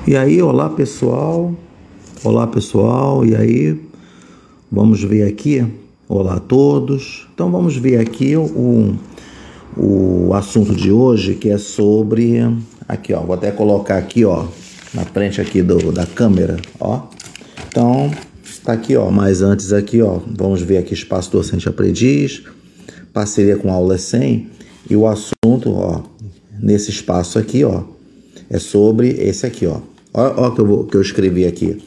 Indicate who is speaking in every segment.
Speaker 1: E aí, olá pessoal, e aí, vamos ver aqui, olá a todos. Então vamos ver aqui o assunto de hoje, que é sobre, aqui ó, vou até colocar aqui ó, na frente aqui da câmera, ó. Então, tá aqui ó, mas antes aqui ó, vamos ver aqui Espaço Docente Aprendiz, parceria com Aula 100, e o assunto ó, nesse espaço aqui ó, é sobre esse aqui ó. Ó que eu escrevi aqui,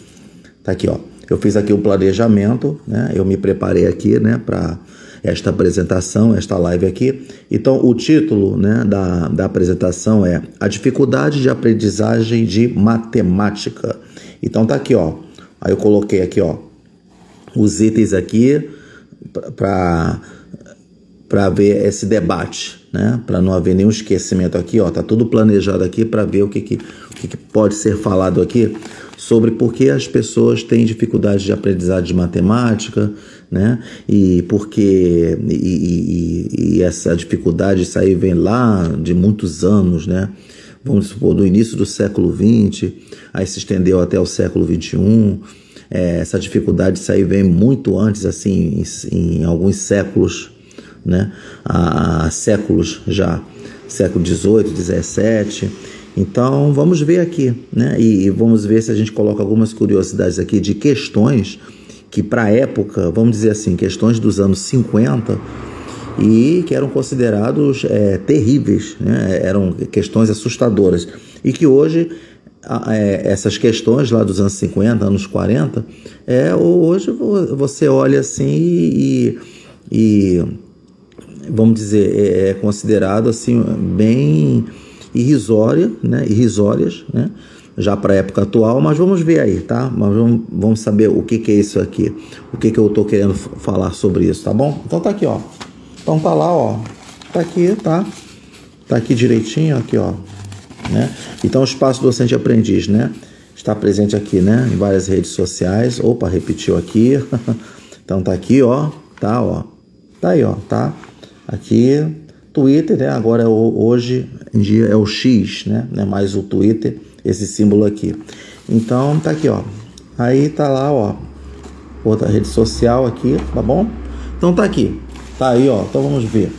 Speaker 1: tá aqui ó, eu fiz aqui o planejamento, né, eu me preparei aqui, né, para esta apresentação, esta live aqui. Então o título, né, da apresentação é A Dificuldade de Aprendizagem de Matemática. Então tá aqui ó, aí eu coloquei aqui ó, os itens aqui para ver esse debate, né, para não haver nenhum esquecimento aqui ó, tá tudo planejado aqui para ver o que pode ser falado aqui sobre por que as pessoas têm dificuldade de aprendizagem de matemática, né? E porque essa dificuldade, isso aí vem lá de muitos anos, né? Vamos supor, do início do século XX, aí se estendeu até o século XXI. Essa dificuldade, isso aí vem muito antes, assim, em alguns séculos, né? Há séculos já, século XVIII, XVII. Então, vamos ver aqui, né? E vamos ver se a gente coloca algumas curiosidades aqui de questões que, para a época, vamos dizer assim, questões dos anos 50 e que eram considerados terríveis, né? Eram questões assustadoras. E que hoje, essas questões lá dos anos 50, anos 40, hoje você olha assim e vamos dizer, é considerado assim, bem irrisórias, né? Já para a época atual, mas vamos ver aí, tá? Mas vamos saber o que é isso aqui, o que eu estou querendo falar sobre isso, tá bom? Então tá aqui, ó. Então tá lá, ó. Tá aqui, tá? Tá aqui direitinho, aqui, ó. Né? Então o Espaço Docente Aprendiz, né? Está presente aqui, né? Em várias redes sociais. Opa, repetiu aqui. Então tá aqui, ó. Tá, ó. Tá aí, ó. Tá? Aqui. Twitter, né? Agora hoje em dia é o X, né? Não é mais o Twitter, esse símbolo aqui. Então tá aqui, ó. Aí tá lá, ó. Outra rede social aqui, tá bom? Então tá aqui. Tá aí, ó. Então vamos ver.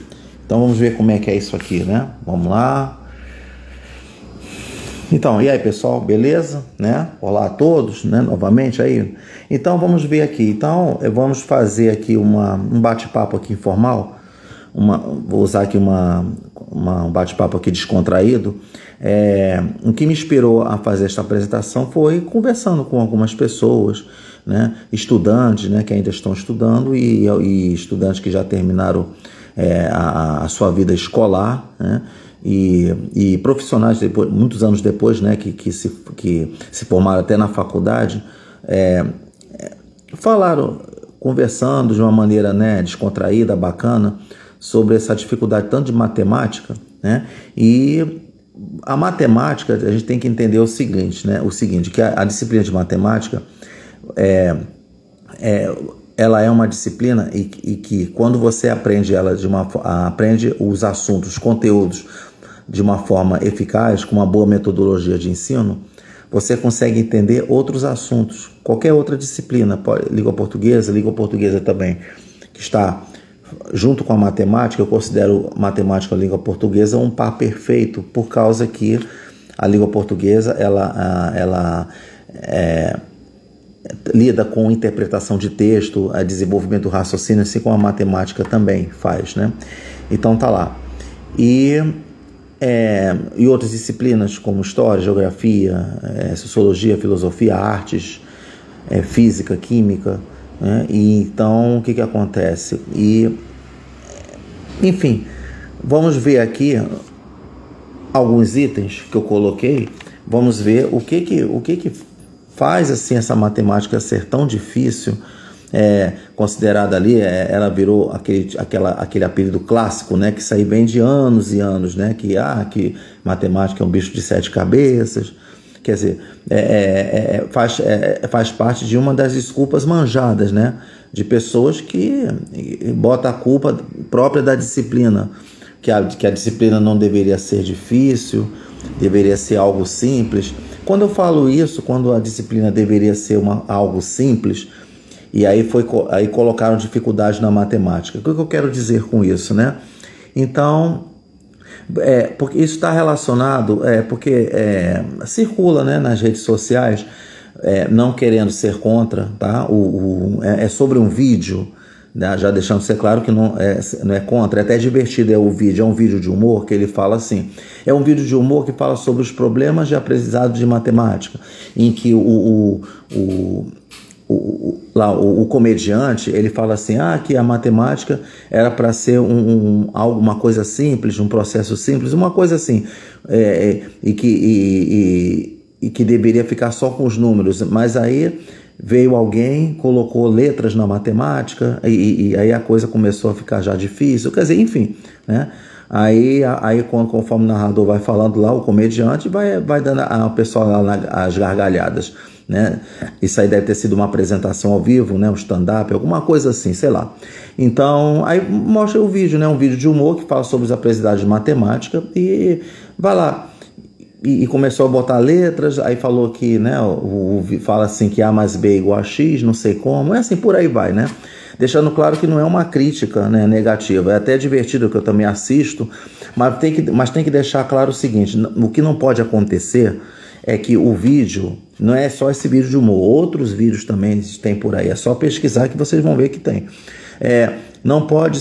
Speaker 1: Então vamos ver como é que é isso aqui, né? Vamos lá. Então, e aí, pessoal, beleza? Né? Olá a todos, né? Novamente aí. Então vamos ver aqui. Então vamos fazer aqui um bate-papo aqui informal. Vou usar aqui um bate-papo aqui descontraído. O que me inspirou a fazer esta apresentação foi conversando com algumas pessoas, né, estudantes, né, que ainda estão estudando e estudantes que já terminaram a sua vida escolar, né, e profissionais depois, muitos anos depois, né, que se formaram até na faculdade, conversando de uma maneira, né, descontraída, bacana, sobre essa dificuldade tanto de matemática, né? E a matemática, a gente tem que entender o seguinte, né? Que a disciplina de matemática ela é uma disciplina e que quando você aprende ela aprende os assuntos, os conteúdos de uma forma eficaz, com uma boa metodologia de ensino, você consegue entender outros assuntos, qualquer outra disciplina, língua portuguesa também, que está junto com a matemática. Eu considero matemática e a língua portuguesa um par perfeito, por causa que a língua portuguesa ela lida com interpretação de texto, desenvolvimento do raciocínio, assim como a matemática também faz, né? Então tá lá. E outras disciplinas como história, geografia, sociologia, filosofia, artes, física, química, né? E então o que acontece? Enfim, vamos ver aqui alguns itens que eu coloquei. Vamos ver o que faz assim essa matemática ser tão difícil, considerada ali, ela virou aquele apelido clássico, né, que isso aí vem de anos e anos, né, que matemática é um bicho de 7 cabeças. Quer dizer, faz parte de uma das desculpas manjadas, né, de pessoas que botam a culpa própria da disciplina, que a disciplina não deveria ser difícil, deveria ser algo simples. Quando eu falo isso, quando a disciplina deveria ser algo simples, e aí colocaram dificuldade na matemática. O que eu quero dizer com isso, né? Então, porque isso está relacionado, porque circula, né, nas redes sociais, não querendo ser contra, tá? É sobre um vídeo, né? Já deixando ser claro que não é contra, é até divertido o vídeo, é um vídeo de humor que ele fala assim, é um vídeo de humor que fala sobre os problemas de aprendizado de matemática, em que o comediante, ele fala assim, que a matemática era para ser uma coisa simples, um processo simples, uma coisa assim, e que deveria ficar só com os números, mas aí veio alguém, colocou letras na matemática, e aí a coisa começou a ficar já difícil, quer dizer, enfim, né? Aí conforme o narrador vai falando lá, o comediante vai dando ao pessoal lá as gargalhadas, né? Isso aí deve ter sido uma apresentação ao vivo, né? Um stand-up, alguma coisa assim, sei lá. Então, aí mostra o vídeo, né? Um vídeo de humor que fala sobre as aprendizagem de matemática e vai lá. E começou a botar letras, aí falou que, né? Fala assim que A mais B é igual a X, não sei como, é assim, por aí vai, né? Deixando claro que não é uma crítica, né, negativa, é até divertido que eu também assisto, mas tem que deixar claro o seguinte, o que não pode acontecer é que o vídeo, não é só esse vídeo de humor, outros vídeos também tem por aí, é só pesquisar que vocês vão ver que tem. Não pode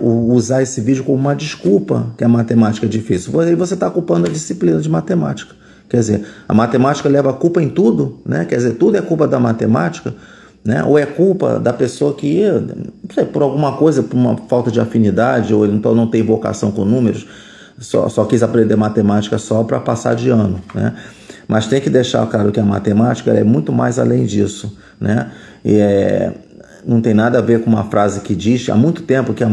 Speaker 1: usar esse vídeo como uma desculpa que a matemática é difícil. Aí você está culpando a disciplina de matemática. Quer dizer, a matemática leva a culpa em tudo, né? Quer dizer, tudo é culpa da matemática, né? Ou é culpa da pessoa que, não sei, por alguma coisa, por uma falta de afinidade, ou então não tem vocação com números, só quis aprender matemática só para passar de ano, né? Mas tem que deixar claro que a matemática é muito mais além disso, né? Não tem nada a ver com uma frase que diz há muito tempo que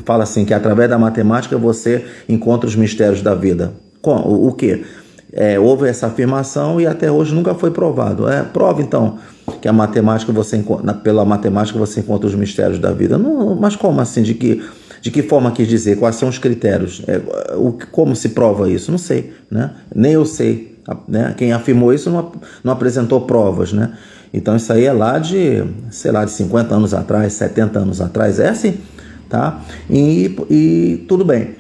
Speaker 1: fala assim, que através da matemática você encontra os mistérios da vida. O quê? Houve essa afirmação e até hoje nunca foi provado. Prova então que a matemática pela matemática você encontra os mistérios da vida. Não, mas como assim? De que forma quis dizer? Quais são os critérios? Como se prova isso? Não sei, né? Nem eu sei, né? Quem afirmou isso não apresentou provas, né? Então isso aí é lá de, sei lá, de 50 anos atrás, 70 anos atrás, é assim, tá? E tudo bem.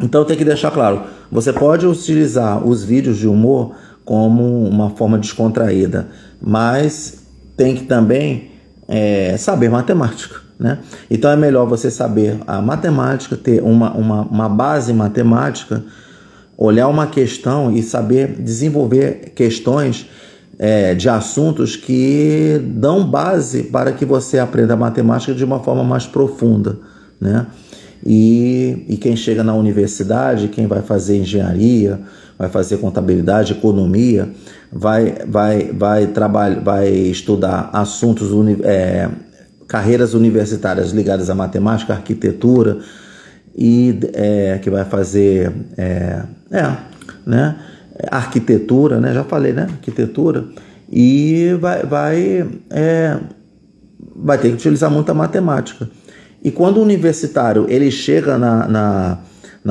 Speaker 1: Então tem que deixar claro, você pode utilizar os vídeos de humor como uma forma descontraída, mas tem que também saber matemática, né? Então é melhor você saber a matemática, ter uma base matemática, olhar uma questão e saber desenvolver questões de assuntos que dão base para que você aprenda a matemática de uma forma mais profunda, né? E quem chega na universidade, quem vai fazer engenharia, vai fazer contabilidade, economia, vai estudar assuntos, carreiras universitárias ligadas à matemática, arquitetura, e que vai fazer né? Arquitetura, né? Já falei, né? Arquitetura, e vai ter que utilizar muita matemática. E quando o universitário ele chega na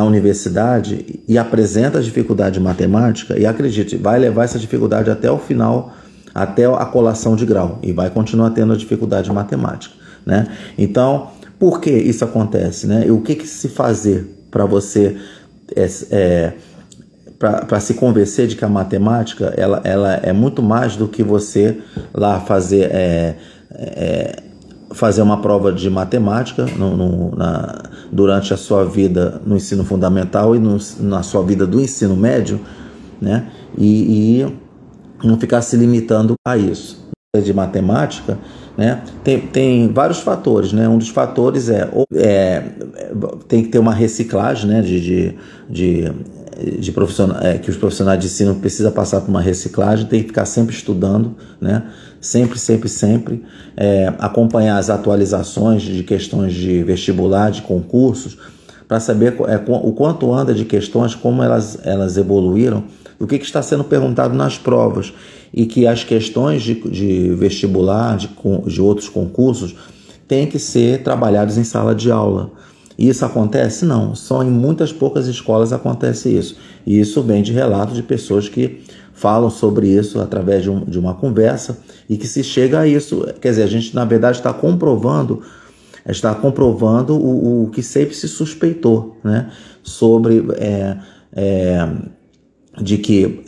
Speaker 1: universidade e apresenta a dificuldade de matemática, e acredite, vai levar essa dificuldade até o final, até a colação de grau, e vai continuar tendo a dificuldade de matemática, né? Então, por que isso acontece, né? E o que se fazer para você para se convencer de que a matemática ela é muito mais do que você lá fazer uma prova de matemática durante a sua vida no ensino fundamental e na sua vida do ensino médio, né? E não ficar se limitando a isso. De matemática, né? Tem vários fatores, né? Um dos fatores tem que ter uma reciclagem, né? De profissional, que os profissionais de ensino precisam passar por uma reciclagem, tem que ficar sempre estudando, né? Sempre acompanhar as atualizações de questões de vestibular, de concursos, para saber o quanto anda de questões, como elas evoluíram, o que está sendo perguntado nas provas, e que as questões de vestibular, de outros concursos, têm que ser trabalhadas em sala de aula. Isso acontece? Não, só em muitas poucas escolas acontece isso. E isso vem de relatos de pessoas que falam sobre isso através de uma conversa e que se chega a isso. Quer dizer, a gente na verdade está comprovando o que sempre se suspeitou, né? Sobre de que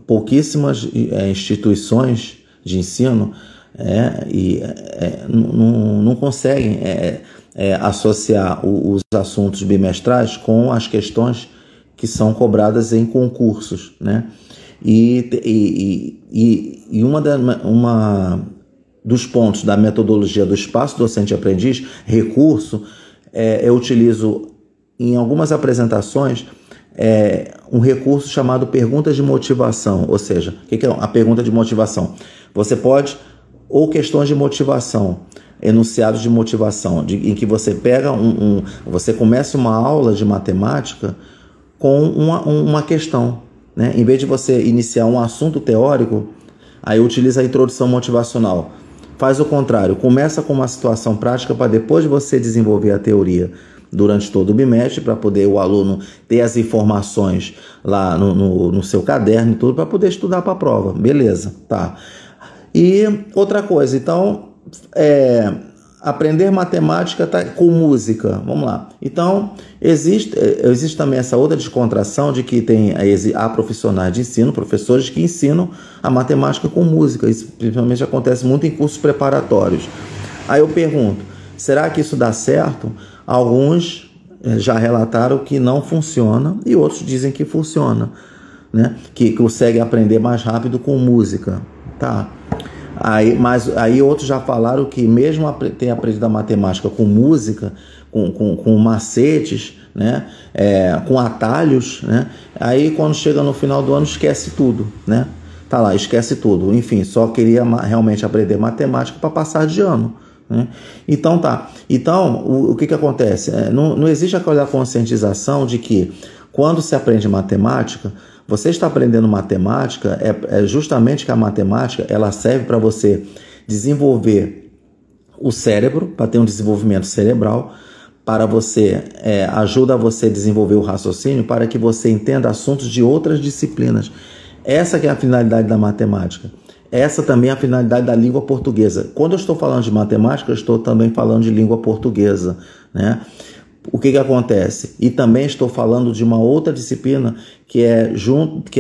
Speaker 1: pouquíssimas instituições de ensino não conseguem associar os assuntos bimestrais com as questões que são cobradas em concursos, né? E uma dos pontos da metodologia do espaço docente-aprendiz, recurso, eu utilizo em algumas apresentações um recurso chamado perguntas de motivação. Ou seja, o que é a pergunta de motivação? Você pode, ou questões de motivação, enunciados de motivação, em que você pega você começa uma aula de matemática com uma questão, né? Em vez de você iniciar um assunto teórico, aí utiliza a introdução motivacional. Faz o contrário, começa com uma situação prática para depois você desenvolver a teoria durante todo o bimestre, para poder o aluno ter as informações lá no seu caderno e tudo, para poder estudar para a prova. Beleza, tá. E outra coisa, então, aprender matemática com música. Vamos lá. Então, existe também essa outra descontração de que há profissionais de ensino, professores que ensinam a matemática com música. Isso principalmente acontece muito em cursos preparatórios. Aí eu pergunto, será que isso dá certo? Alguns já relataram que não funciona e outros dizem que funciona, né? Que conseguem aprender mais rápido com música. Tá. Mas aí outros já falaram que mesmo ter aprendido a matemática com música, com macetes, né? Com atalhos, né? Aí quando chega no final do ano esquece tudo, né? Tá lá, esquece tudo. Enfim, só queria realmente aprender matemática para passar de ano, né? Então tá. Então o que acontece? Não existe aquela conscientização de que quando se aprende matemática, você está aprendendo matemática, justamente que a matemática ela serve para você desenvolver o cérebro, para ter um desenvolvimento cerebral, para você ajuda você a desenvolver o raciocínio, para que você entenda assuntos de outras disciplinas. Essa que é a finalidade da matemática. Essa também é a finalidade da língua portuguesa. Quando eu estou falando de matemática, eu estou também falando de língua portuguesa, né? O que acontece? E também estou falando de uma outra disciplina que é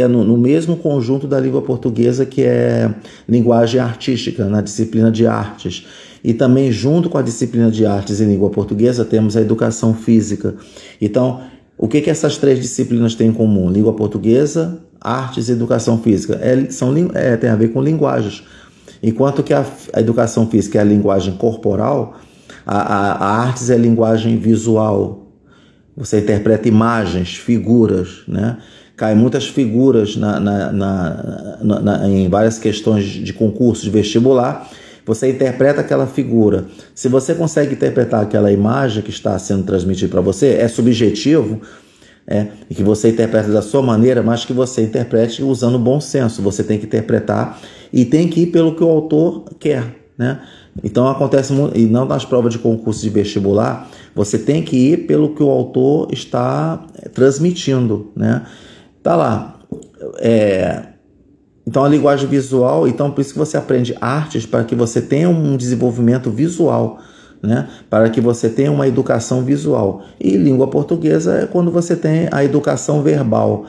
Speaker 1: no mesmo conjunto da língua portuguesa, que é linguagem artística, na disciplina de artes. E também junto com a disciplina de artes e língua portuguesa temos a educação física. Então, o que essas três disciplinas têm em comum? Língua portuguesa, artes e educação física. Tem a ver com linguagens. Enquanto que a educação física é a linguagem corporal, a artes é a linguagem visual. Você interpreta imagens, figuras, né? Cai muitas figuras em várias questões de concurso de vestibular. Você interpreta aquela figura. Se você consegue interpretar aquela imagem que está sendo transmitida para você, é subjetivo, e que você interpreta da sua maneira, mas que você interprete usando bom senso. Você tem que interpretar e tem que ir pelo que o autor quer, né? Então acontece muito, e não nas provas de concurso de vestibular, você tem que ir pelo que o autor está transmitindo, né? Tá lá. Então a linguagem visual, então por isso que você aprende artes, para que você tenha um desenvolvimento visual, né? Para que você tenha uma educação visual. E língua portuguesa é quando você tem a educação verbal,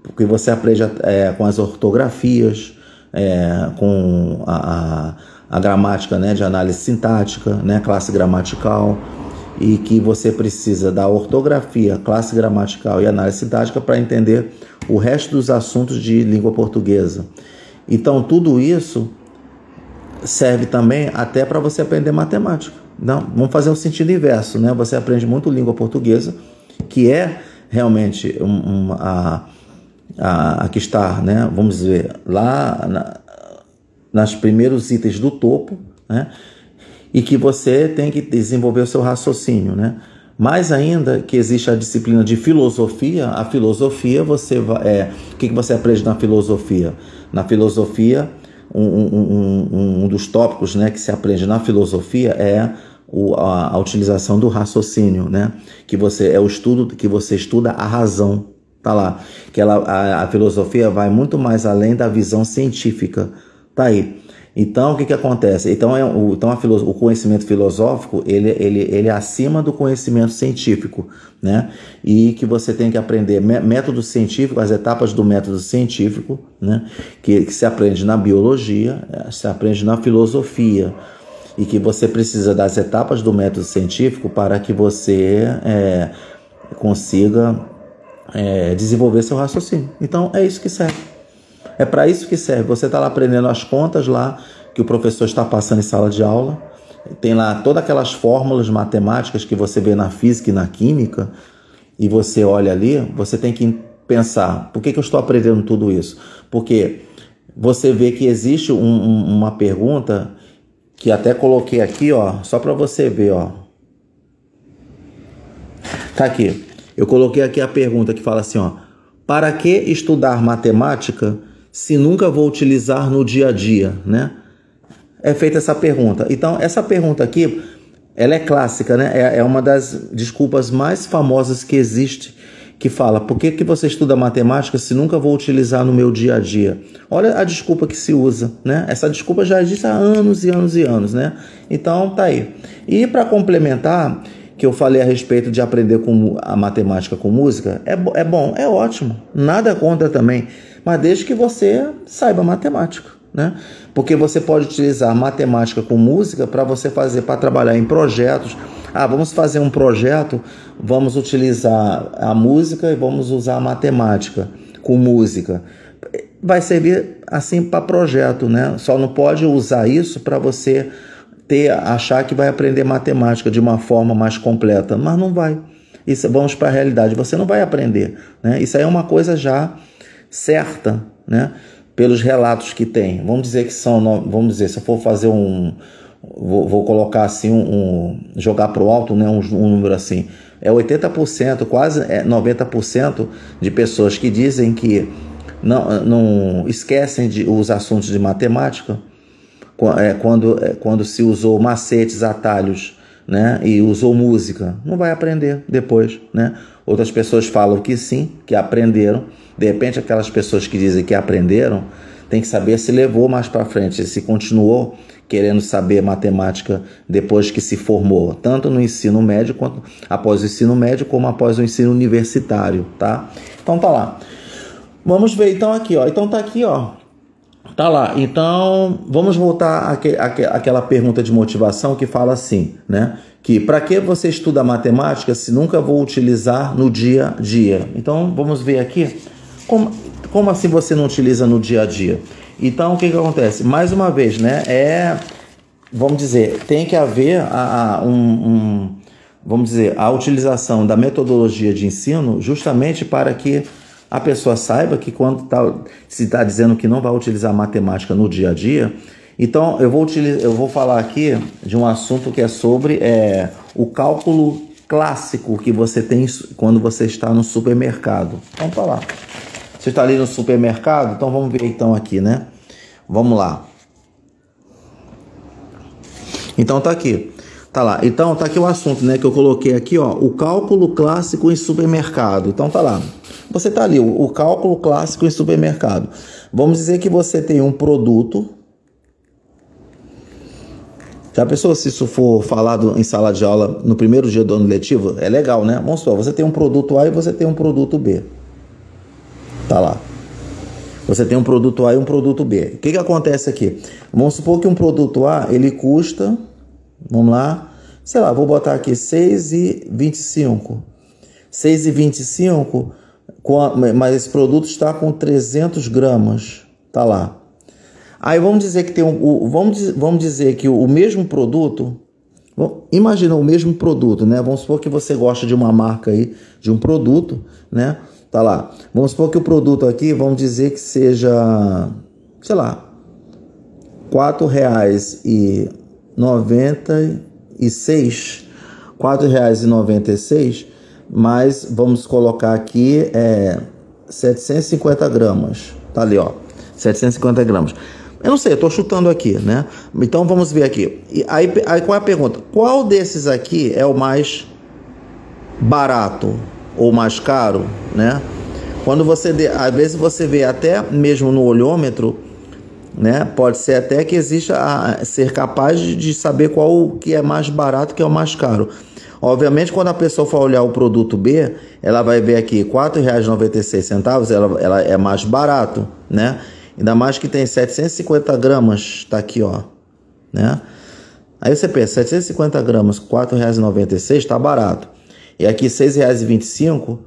Speaker 1: porque você aprende com as ortografias, com a gramática, né, de análise sintática, né, classe gramatical, e que você precisa da ortografia, classe gramatical e análise sintática para entender o resto dos assuntos de língua portuguesa. Então tudo isso serve também até para você aprender matemática. Não, vamos fazer o sentido inverso, né? Você aprende muito língua portuguesa, que é realmente a que está, né, vamos dizer, lá nas primeiros itens do topo, né? E que você tem que desenvolver o seu raciocínio, né? Mais ainda que existe a disciplina de filosofia. A filosofia, o que você aprende na filosofia? Na filosofia, um dos tópicos, né, que se aprende na filosofia é a utilização do raciocínio, né? Que é o estudo que você estuda a razão, tá lá. Que a filosofia vai muito mais além da visão científica, tá aí. Então, o que acontece? Então, o conhecimento filosófico, ele é acima do conhecimento científico, né? E que você tem que aprender método científico, as etapas do método científico, né? Que se aprende na biologia, se aprende na filosofia, e que você precisa das etapas do método científico para que você consiga desenvolver seu raciocínio. Então, é isso que serve. É para isso que serve. Você está lá aprendendo as contas lá que o professor está passando em sala de aula. Tem lá todas aquelas fórmulas matemáticas que você vê na física e na química. E você olha ali, você tem que pensar, por que eu estou aprendendo tudo isso? Porque você vê que existe uma pergunta que até coloquei aqui, ó, só para você ver, ó. Tá aqui. Eu coloquei aqui a pergunta que fala assim, ó. Para que estudar matemática se nunca vou utilizar no dia a dia, né? É feita essa pergunta. Então, essa pergunta aqui, ela é clássica, né? É uma das desculpas mais famosas que existe, que fala, por que você estuda matemática se nunca vou utilizar no meu dia a dia? Olha a desculpa que se usa, né? Essa desculpa já existe há anos e anos e anos, né? Então, tá aí. E para complementar, que eu falei a respeito de aprender a matemática com música, é bom, é ótimo, nada contra também, mas desde que você saiba matemática, né? Porque você pode utilizar matemática com música para você para trabalhar em projetos. Vamos fazer um projeto, vamos utilizar a música e vamos usar a matemática com música. Vai servir assim para projeto, né? Só não pode usar isso para você achar que vai aprender matemática de uma forma mais completa, mas não vai. Isso, vamos para a realidade, você não vai aprender, né? Isso aí é uma coisa já certa, né? Pelos relatos que tem. Vamos dizer que vamos dizer, se eu for fazer vou colocar assim, jogar para o alto, né? Um número assim, 80%, quase 90% de pessoas que dizem que não esquecem os assuntos de matemática, quando se usou macetes, atalhos, né, e usou música, não vai aprender depois, né? Outras pessoas falam que sim, que aprenderam. De repente, aquelas pessoas que dizem que aprenderam, tem que saber se levou mais para frente, se continuou querendo saber matemática depois que se formou, tanto no ensino médio, quanto após o ensino médio, como após o ensino universitário, tá? Então tá lá. Vamos ver então aqui, ó. Então tá aqui, ó. Tá lá, então vamos voltar àquela pergunta de motivação que fala assim, né? Que para que você estuda matemática se nunca vou utilizar no dia a dia? Então vamos ver aqui, como assim você não utiliza no dia a dia? Então o que acontece? Mais uma vez, né? Vamos dizer, tem que haver vamos dizer, a utilização da metodologia de ensino justamente para que a pessoa saiba que quando se está dizendo que não vai utilizar matemática no dia a dia. Então eu vou falar aqui de um assunto que é sobre o cálculo clássico que você tem quando você está no supermercado. Então tá lá. Você está ali no supermercado, então vamos ver então aqui, né? Vamos lá. Então tá aqui. Tá lá. Então tá aqui o assunto, né, que eu coloquei aqui, ó, o cálculo clássico em supermercado. Então tá lá. Você tá ali, o cálculo clássico em supermercado. Vamos dizer que você tem um produto. Já pensou se isso for falado em sala de aula no primeiro dia do ano letivo? É legal, né? Vamos supor, você tem um produto A e você tem um produto B. Tá lá. Você tem um produto A e um produto B. O que acontece aqui? Vamos supor que um produto A, ele custa, vamos lá, sei lá, vou botar aqui 6,25. 6,25, mas esse produto está com 300 gramas. Tá lá. Aí vamos dizer que vamos dizer que o mesmo produto, imagina o mesmo produto, né? Vamos supor que você gosta de uma marca aí, de um produto, né? Tá lá. Vamos supor que o produto aqui, vamos dizer que seja, sei lá, R$4,96, R$4,96, mas vamos colocar aqui 750 gramas. Tá ali, ó, 750 gramas. Eu não sei, eu estou chutando aqui, né? Então vamos ver aqui. E aí qual é a pergunta? Qual desses aqui é o mais barato ou mais caro, né? Quando às vezes você vê até mesmo no olhômetro, né? Pode ser até que exista ser capaz de saber qual que é mais barato, que é o mais caro. Obviamente, quando a pessoa for olhar o produto B, ela vai ver aqui R$ 4,96, ela é mais barato, né? Ainda mais que tem 750 gramas, tá aqui, ó, né? Aí você pensa, 750 gramas, R$ 4,96, tá barato. E aqui R$ 6,25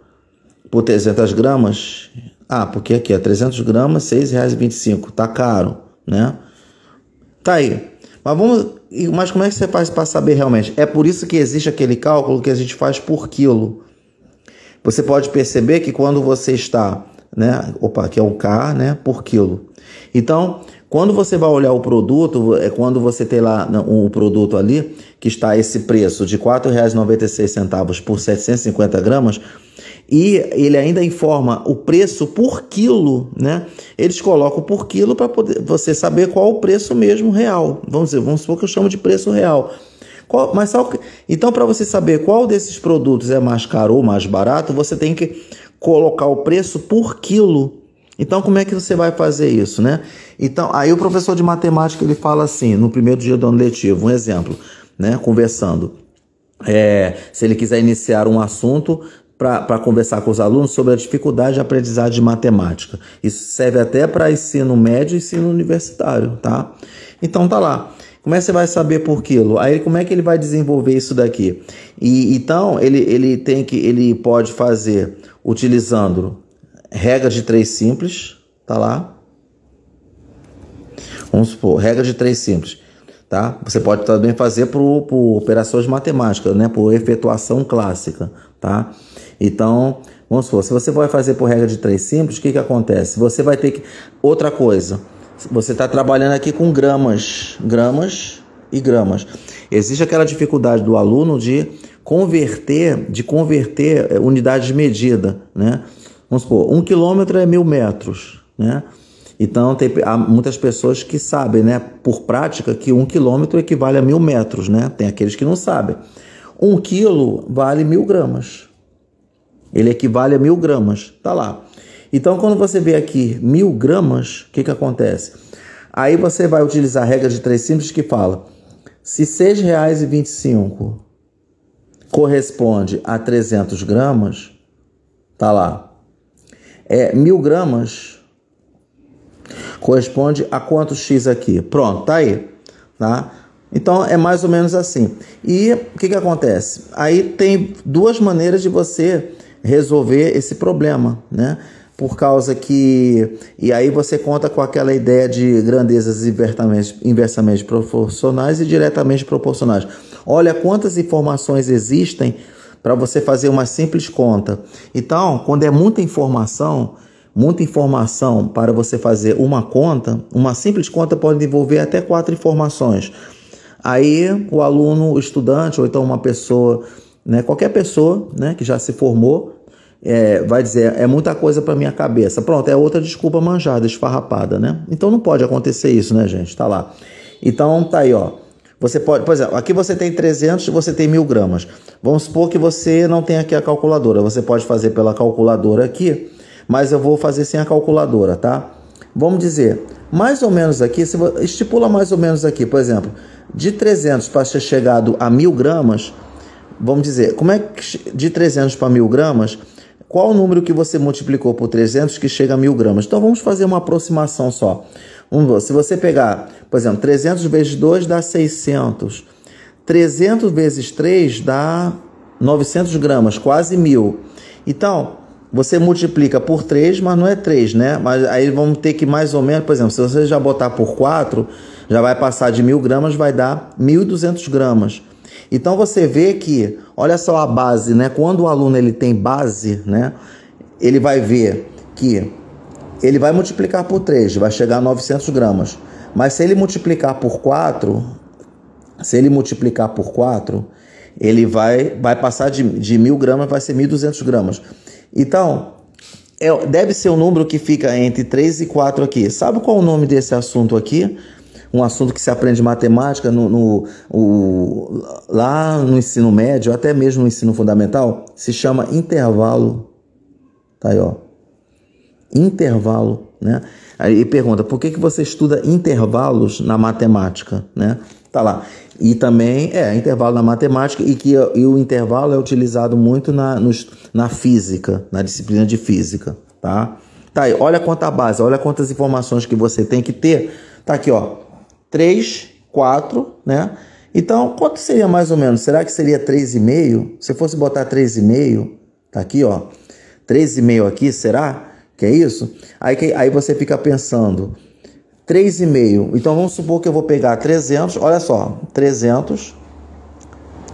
Speaker 1: por 300 gramas. Ah, porque aqui é 300 gramas, R$ 6,25, tá caro, né? Tá aí. Mas como é que você faz para saber realmente? É por isso que existe aquele cálculo que a gente faz por quilo. Você pode perceber que quando você está, né? Opa, aqui é um K, né? Por quilo. Então, quando você vai olhar o produto, é quando você tem lá um produto ali, que está esse preço de R$ 4,96 por 750 gramas, e ele ainda informa o preço por quilo, né? Eles colocam por quilo para poder você saber qual o preço mesmo real. Vamos supor que eu chamo de preço real. Então, para você saber qual desses produtos é mais caro ou mais barato, você tem que colocar o preço por quilo. Então, como é que você vai fazer isso, né? Então, aí o professor de matemática ele fala assim, no primeiro dia do ano letivo, um exemplo, né? Conversando. Se ele quiser iniciar um assunto para conversar com os alunos sobre a dificuldade de aprendizagem de matemática. Isso serve até para ensino médio e ensino universitário, tá? Então tá lá. Como é que você vai saber por quilo? Aí como é que ele vai desenvolver isso daqui? Então ele pode fazer utilizando regra de 3 simples, tá lá? Vamos supor, regra de 3 simples, tá? Você pode também fazer por operações matemáticas, né? Por efetuação clássica, tá? Então, vamos supor, se você vai fazer por regra de 3 simples, o que acontece? Você vai ter que... Outra coisa, você está trabalhando aqui com gramas e gramas. Existe aquela dificuldade do aluno de converter unidades de medida, né? Vamos supor, 1 quilômetro é 1.000 metros, né? Então, há muitas pessoas que sabem, né, por prática, que 1 quilômetro equivale a 1.000 metros, né? Tem aqueles que não sabem. 1 quilo vale 1.000 gramas. Ele equivale a 1.000 gramas, tá lá. Então, quando você vê aqui 1.000 gramas, o que acontece? Aí você vai utilizar a regra de 3 simples que fala, se R$ 6,25 corresponde a 300 gramas, tá lá. 1.000 gramas corresponde a quanto X aqui? Pronto, tá aí, tá? Então, é mais ou menos assim. E o que acontece? Aí tem duas maneiras de você resolver esse problema, né? Por causa que... E aí você conta com aquela ideia de grandezas inversamente proporcionais e diretamente proporcionais. Olha quantas informações existem para você fazer uma simples conta. Então, quando é muita informação para você fazer uma conta, uma simples conta pode envolver até 4 informações. Aí o aluno, o estudante, ou então uma pessoa, né, qualquer pessoa, né, que já se formou, vai dizer, é muita coisa para minha cabeça. Pronto, é outra desculpa manjada, esfarrapada, né? Então não pode acontecer isso, né, gente? Tá lá. Então tá aí, ó. Você pode, por exemplo, aqui você tem 300 e você tem 1.000 gramas. Vamos supor que você não tem aqui a calculadora. Você pode fazer pela calculadora aqui, mas eu vou fazer sem a calculadora, tá? Vamos dizer, mais ou menos aqui, estipula mais ou menos aqui, por exemplo, de 300 para ser chegado a 1.000 gramas, vamos dizer, como é que de 300 para 1.000 gramas, qual o número que você multiplicou por 300 que chega a 1.000 gramas? Então vamos fazer uma aproximação só. Se você pegar, por exemplo, 300 vezes 2 dá 600. 300 vezes 3 dá 900 gramas, quase 1.000. Então, você multiplica por 3, mas não é 3, né? Mas aí vamos ter que mais ou menos, por exemplo, se você já botar por 4, já vai passar de 1.000 gramas, vai dar 1.200 gramas. Então você vê que, olha só a base, né? Quando o aluno ele tem base, né? Ele vai ver que ele vai multiplicar por 3, vai chegar a 900 gramas. Mas se ele multiplicar por 4, ele vai passar de 1.000 gramas, vai ser 1.200 gramas. Então, deve ser um número que fica entre 3 e 4 aqui. Sabe qual é o nome desse assunto aqui? Um assunto que se aprende matemática lá no ensino médio, até mesmo no ensino fundamental, se chama intervalo. Tá aí, ó. Intervalo, né? Aí pergunta, por que você estuda intervalos na matemática, né? Tá lá. E também, intervalo na matemática e o intervalo é utilizado muito na física, na disciplina de física, tá? Tá aí, olha quanta base, olha quantas informações que você tem que ter. Tá aqui, ó, 3, 4, né? Então, quanto seria mais ou menos? Será que seria 3,5? Se fosse botar 3,5, tá aqui, ó, 3,5 aqui, será que é isso? Aí você fica pensando, 3,5. Então, vamos supor que eu vou pegar 300, olha só, 300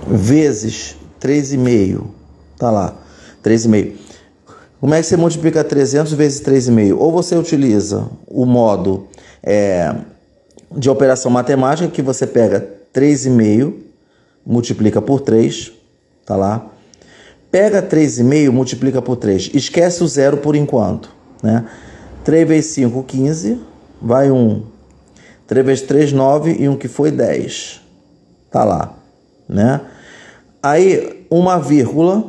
Speaker 1: vezes 3,5, tá lá, 3,5. Como é que você multiplica 300 vezes 3,5? Ou você utiliza o modo de operação matemática, que você pega 3,5, multiplica por 3, tá lá. Pega 3,5, multiplica por 3. Esquece o zero por enquanto, né? 3 vezes 5, 15. Vai 1. 3 vezes 3, 9. E 1 que foi 10. Tá lá, né? Aí, uma vírgula.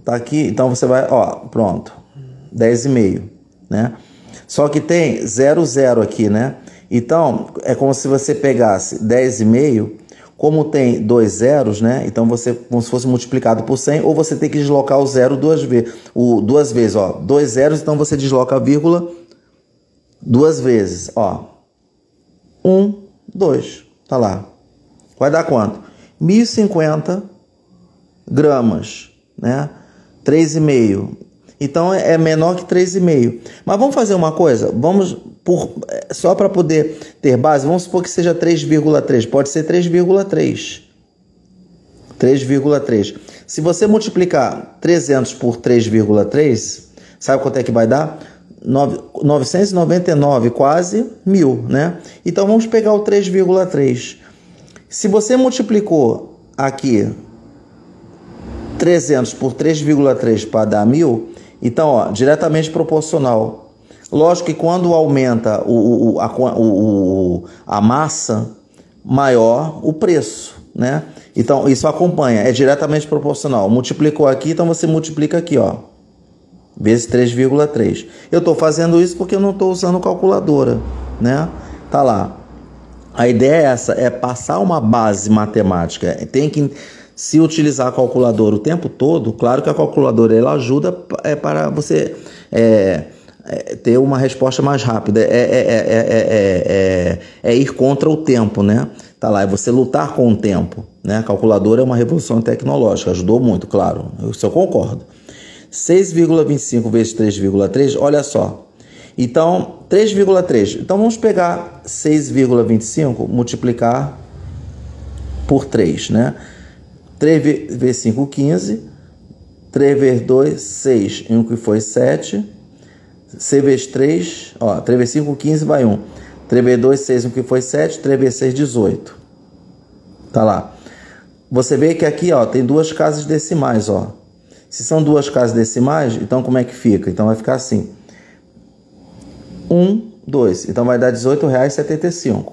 Speaker 1: Tá aqui. Então, você vai... Ó, pronto. 10,5, né? Só que tem 0, 0 aqui, né? Então, é como se você pegasse 10,5... Como tem 2 zeros, né? Então, como se fosse multiplicado por 100, ou você tem que deslocar o zero duas vezes, ó. 2 zeros, então você desloca a vírgula duas vezes, ó. 1, 2, tá lá. Vai dar quanto? 1.050 gramas, né? 3,5. Então, é menor que 3,5. Mas vamos fazer uma coisa? Só para poder ter base, vamos supor que seja 3,3. Pode ser 3,3. 3,3. Se você multiplicar 300 por 3,3, sabe quanto é que vai dar? 999, quase 1.000, né? Então, vamos pegar o 3,3. Se você multiplicou aqui 300 por 3,3 para dar 1.000, então, ó, diretamente proporcional. Lógico que quando aumenta a massa, maior o preço, né? Então, isso acompanha, é diretamente proporcional. Multiplicou aqui, então você multiplica aqui, ó, vezes 3,3. Eu estou fazendo isso porque eu não estou usando calculadora, né? Tá lá. A ideia é essa, é passar uma base matemática. Tem que... Se utilizar a calculadora o tempo todo, claro que a calculadora ela ajuda para você ter uma resposta mais rápida. É ir contra o tempo, né? Tá lá, é você lutar com o tempo, né? A calculadora é uma revolução tecnológica, ajudou muito, claro. Isso eu concordo. 6,25 vezes 3,3, olha só. Então, 3,3. Então, vamos pegar 6,25, multiplicar por 3, né? 3 vezes 5, 15. 3 vezes 2, 6. E 1 que foi 7. 6 vezes 3, ó, 3 vezes 5, 15, vai 1. 3 vezes 2, 6, 1 que foi 7. 3 vezes 6, 18. Tá lá. Você vê que aqui, ó, tem duas casas decimais, ó. Se são duas casas decimais, então como é que fica? Então vai ficar assim. 1, 2. Então vai dar R$18,75.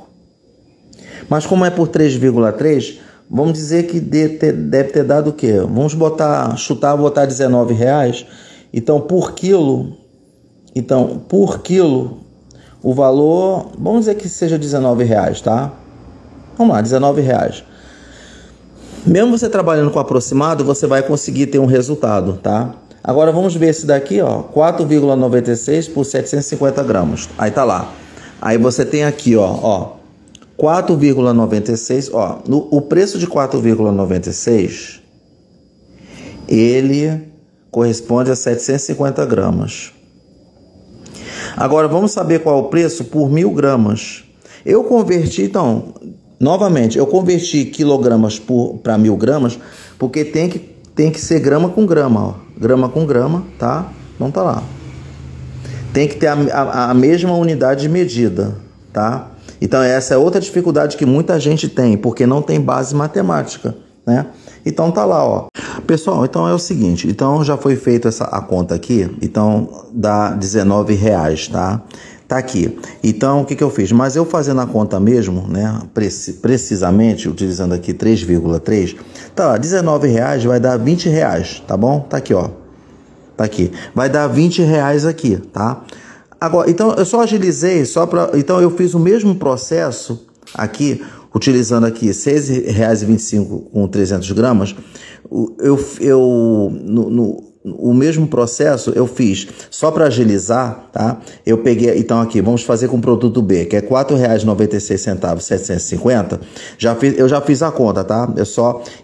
Speaker 1: Mas como é por 3,3, vamos dizer que deve ter dado o quê? Vamos botar R$19. Então, por quilo, o valor, vamos dizer que seja R$19, tá? Vamos lá, R$19. Mesmo você trabalhando com aproximado, você vai conseguir ter um resultado, tá? Agora, vamos ver esse daqui, ó, 4,96 por 750 gramas. Aí tá lá. Aí você tem aqui, ó, 4,96, ó, o preço de 4,96, ele corresponde a 750 gramas. Agora, vamos saber qual é o preço por 1.000 gramas. Eu converti, então, novamente, eu converti quilogramas para 1.000 gramas, porque tem que ser grama com grama, ó, grama com grama, tá? Então tá lá. Tem que ter a mesma unidade de medida, tá? Então, essa é outra dificuldade que muita gente tem, porque não tem base matemática, né? Então, tá lá, ó. Pessoal, então é o seguinte, então já foi feita a conta aqui, então dá R$19, tá? Tá aqui. Então, o que eu fiz? Mas eu fazendo a conta mesmo, né, precisamente, utilizando aqui 3,3, tá lá, R$19 vai dar R$20, tá bom? Tá aqui, ó. Tá aqui. Vai dar R$20 aqui, tá? Agora, então, eu só agilizei, então eu fiz o mesmo processo aqui, utilizando aqui R$6,25 com 300 gramas, o mesmo processo eu fiz só para agilizar, tá? Eu peguei, então aqui, vamos fazer com o produto B, que é R$4,96, 750. Eu já fiz a conta, tá?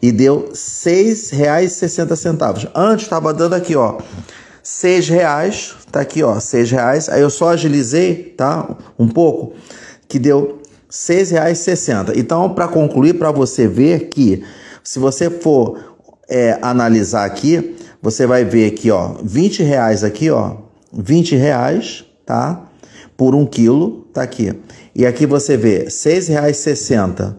Speaker 1: E deu R$6,60. Antes estava dando aqui, ó, R$6, tá aqui, ó, R$6. Aí eu só agilizei, tá? Um pouco, que deu R$6,60. Então, para concluir, para você ver que, se você for analisar aqui, você vai ver aqui, ó, R$20 aqui, ó, R$20, tá? Por 1 quilo, tá aqui. E aqui você vê R$6,60,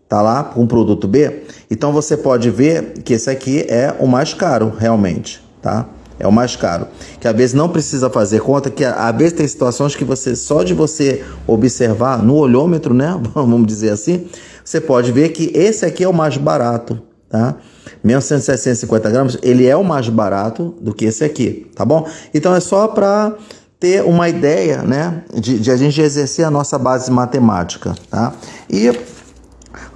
Speaker 1: tá lá, com o produto B. Então, você pode ver que esse aqui é o mais caro, realmente, tá? É o mais caro. Que às vezes não precisa fazer conta, que às vezes tem situações que só de você observar no olhômetro, né? Vamos dizer assim, você pode ver que esse aqui é o mais barato, tá? Mesmo sendo 750 gramas, ele é o mais barato do que esse aqui, tá bom? Então é só para ter uma ideia, né? De a gente exercer a nossa base matemática, tá? E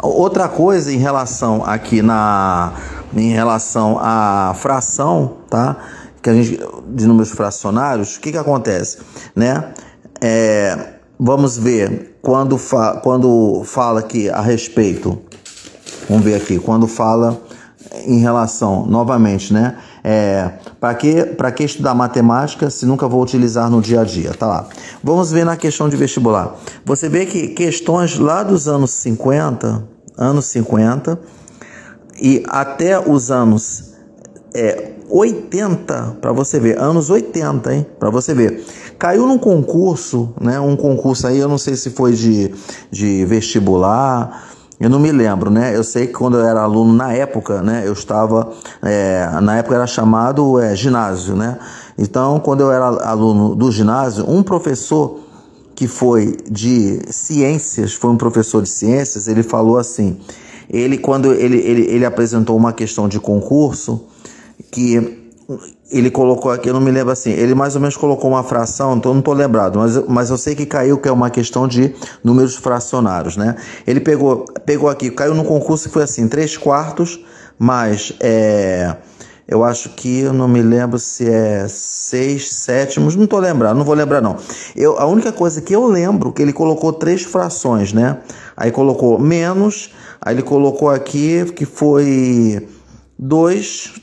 Speaker 1: outra coisa em relação aqui em relação à fração, tá? De números fracionários, o que acontece, né? Vamos ver quando fala aqui a respeito. Vamos ver aqui quando fala em relação, novamente, né? Para que estudar matemática se nunca vou utilizar no dia a dia? Tá lá. Vamos ver na questão de vestibular. Você vê que questões lá dos anos 50 e até os anos 80, para você ver, anos 80, hein? Para você ver. Caiu num concurso, né? Um concurso aí, eu não sei se foi de vestibular, eu não me lembro, né? Eu sei que quando eu era aluno na época, né? Eu estava, na época era chamado ginásio, né? Então, quando eu era aluno do ginásio, um professor que foi de ciências, ele falou assim, quando ele apresentou uma questão de concurso, que ele colocou aqui, eu não me lembro assim, ele mais ou menos colocou uma fração, então não estou lembrado, mas eu sei que caiu, que é uma questão de números fracionários, né? Ele pegou aqui, caiu no concurso que foi assim, 3/4 mais, eu acho que, eu não me lembro se é 6/7, não estou lembrando, não vou lembrar não. A única coisa que eu lembro, que ele colocou 3 frações, né? Aí colocou menos, aí ele colocou aqui que foi 2/5,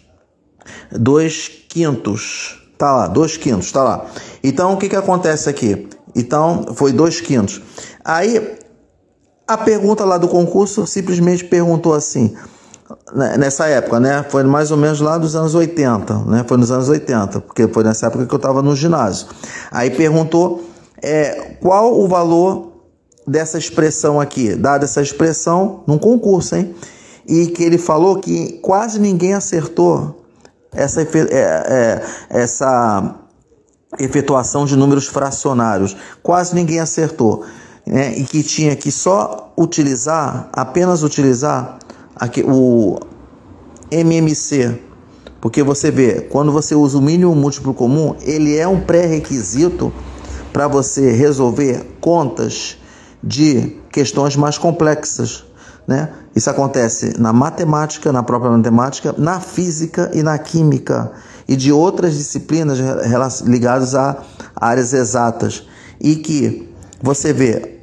Speaker 1: tá lá, 2/5, tá lá. Então, o que acontece aqui? Então, foi 2/5. Aí, a pergunta lá do concurso simplesmente perguntou assim, nessa época, né? Foi mais ou menos lá dos anos 80, né? Foi nos anos 80, porque foi nessa época que eu estava no ginásio. Aí perguntou qual o valor dessa expressão aqui, dada essa expressão num concurso, hein? E que ele falou que quase ninguém acertou essa efetuação de números fracionários. Quase ninguém acertou, né? E que tinha que só apenas utilizar aqui, o MMC, porque você vê, quando você usa o mínimo múltiplo comum, ele é um pré-requisito para você resolver contas de questões mais complexas, né? Isso acontece na matemática, na própria matemática, na física e na química e de outras disciplinas ligadas a áreas exatas. E que você vê,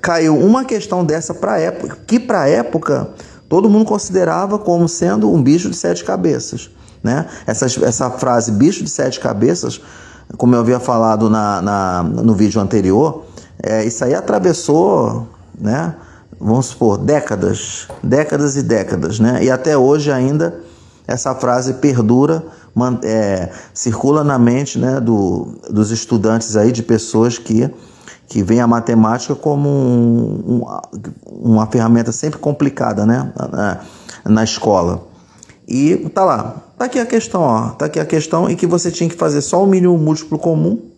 Speaker 1: caiu uma questão dessa para a época, que para a época todo mundo considerava como sendo um bicho de 7 cabeças, né? Essa frase, bicho de 7 cabeças, como eu havia falado no vídeo anterior, isso aí atravessou, né? Vamos supor, décadas e décadas, né? E até hoje ainda essa frase perdura, circula na mente, né, dos estudantes aí, de pessoas que veem a matemática como uma ferramenta sempre complicada, né, na escola. E tá lá. Tá aqui a questão, ó. Tá aqui a questão em que você tinha que fazer só o mínimo múltiplo comum.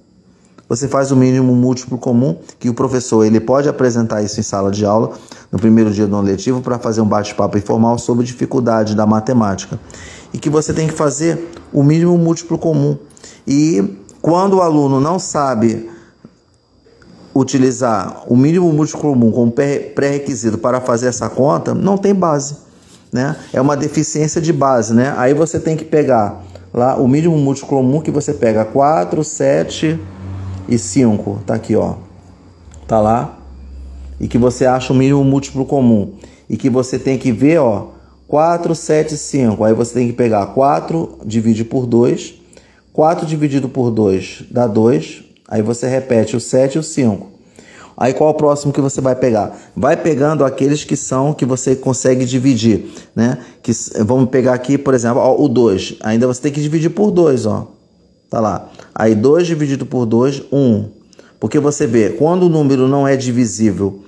Speaker 1: Você faz o mínimo múltiplo comum, que o professor ele pode apresentar isso em sala de aula, no primeiro dia do ano letivo, para fazer um bate-papo informal sobre dificuldade da matemática. E que você tem que fazer o mínimo múltiplo comum. E quando o aluno não sabe utilizar o mínimo múltiplo comum como pré-requisito para fazer essa conta, não tem base, né? É uma deficiência de base, né? Aí você tem que pegar lá o mínimo múltiplo comum, que você pega 4, 7 e 5, tá aqui, ó, tá lá, e que você acha o mínimo múltiplo comum, e que você tem que ver, ó, 4, 7, 5, aí você tem que pegar 4, divide por 2, 4 dividido por 2 dá 2, aí você repete o 7 e o 5, aí qual o próximo que você vai pegar? Vai pegando aqueles que são, que você consegue dividir, né, que, vamos pegar aqui, por exemplo, ó, o 2, ainda você tem que dividir por 2, ó, tá lá. Aí 2 dividido por 2, 1. Porque você vê, quando o número não é divisível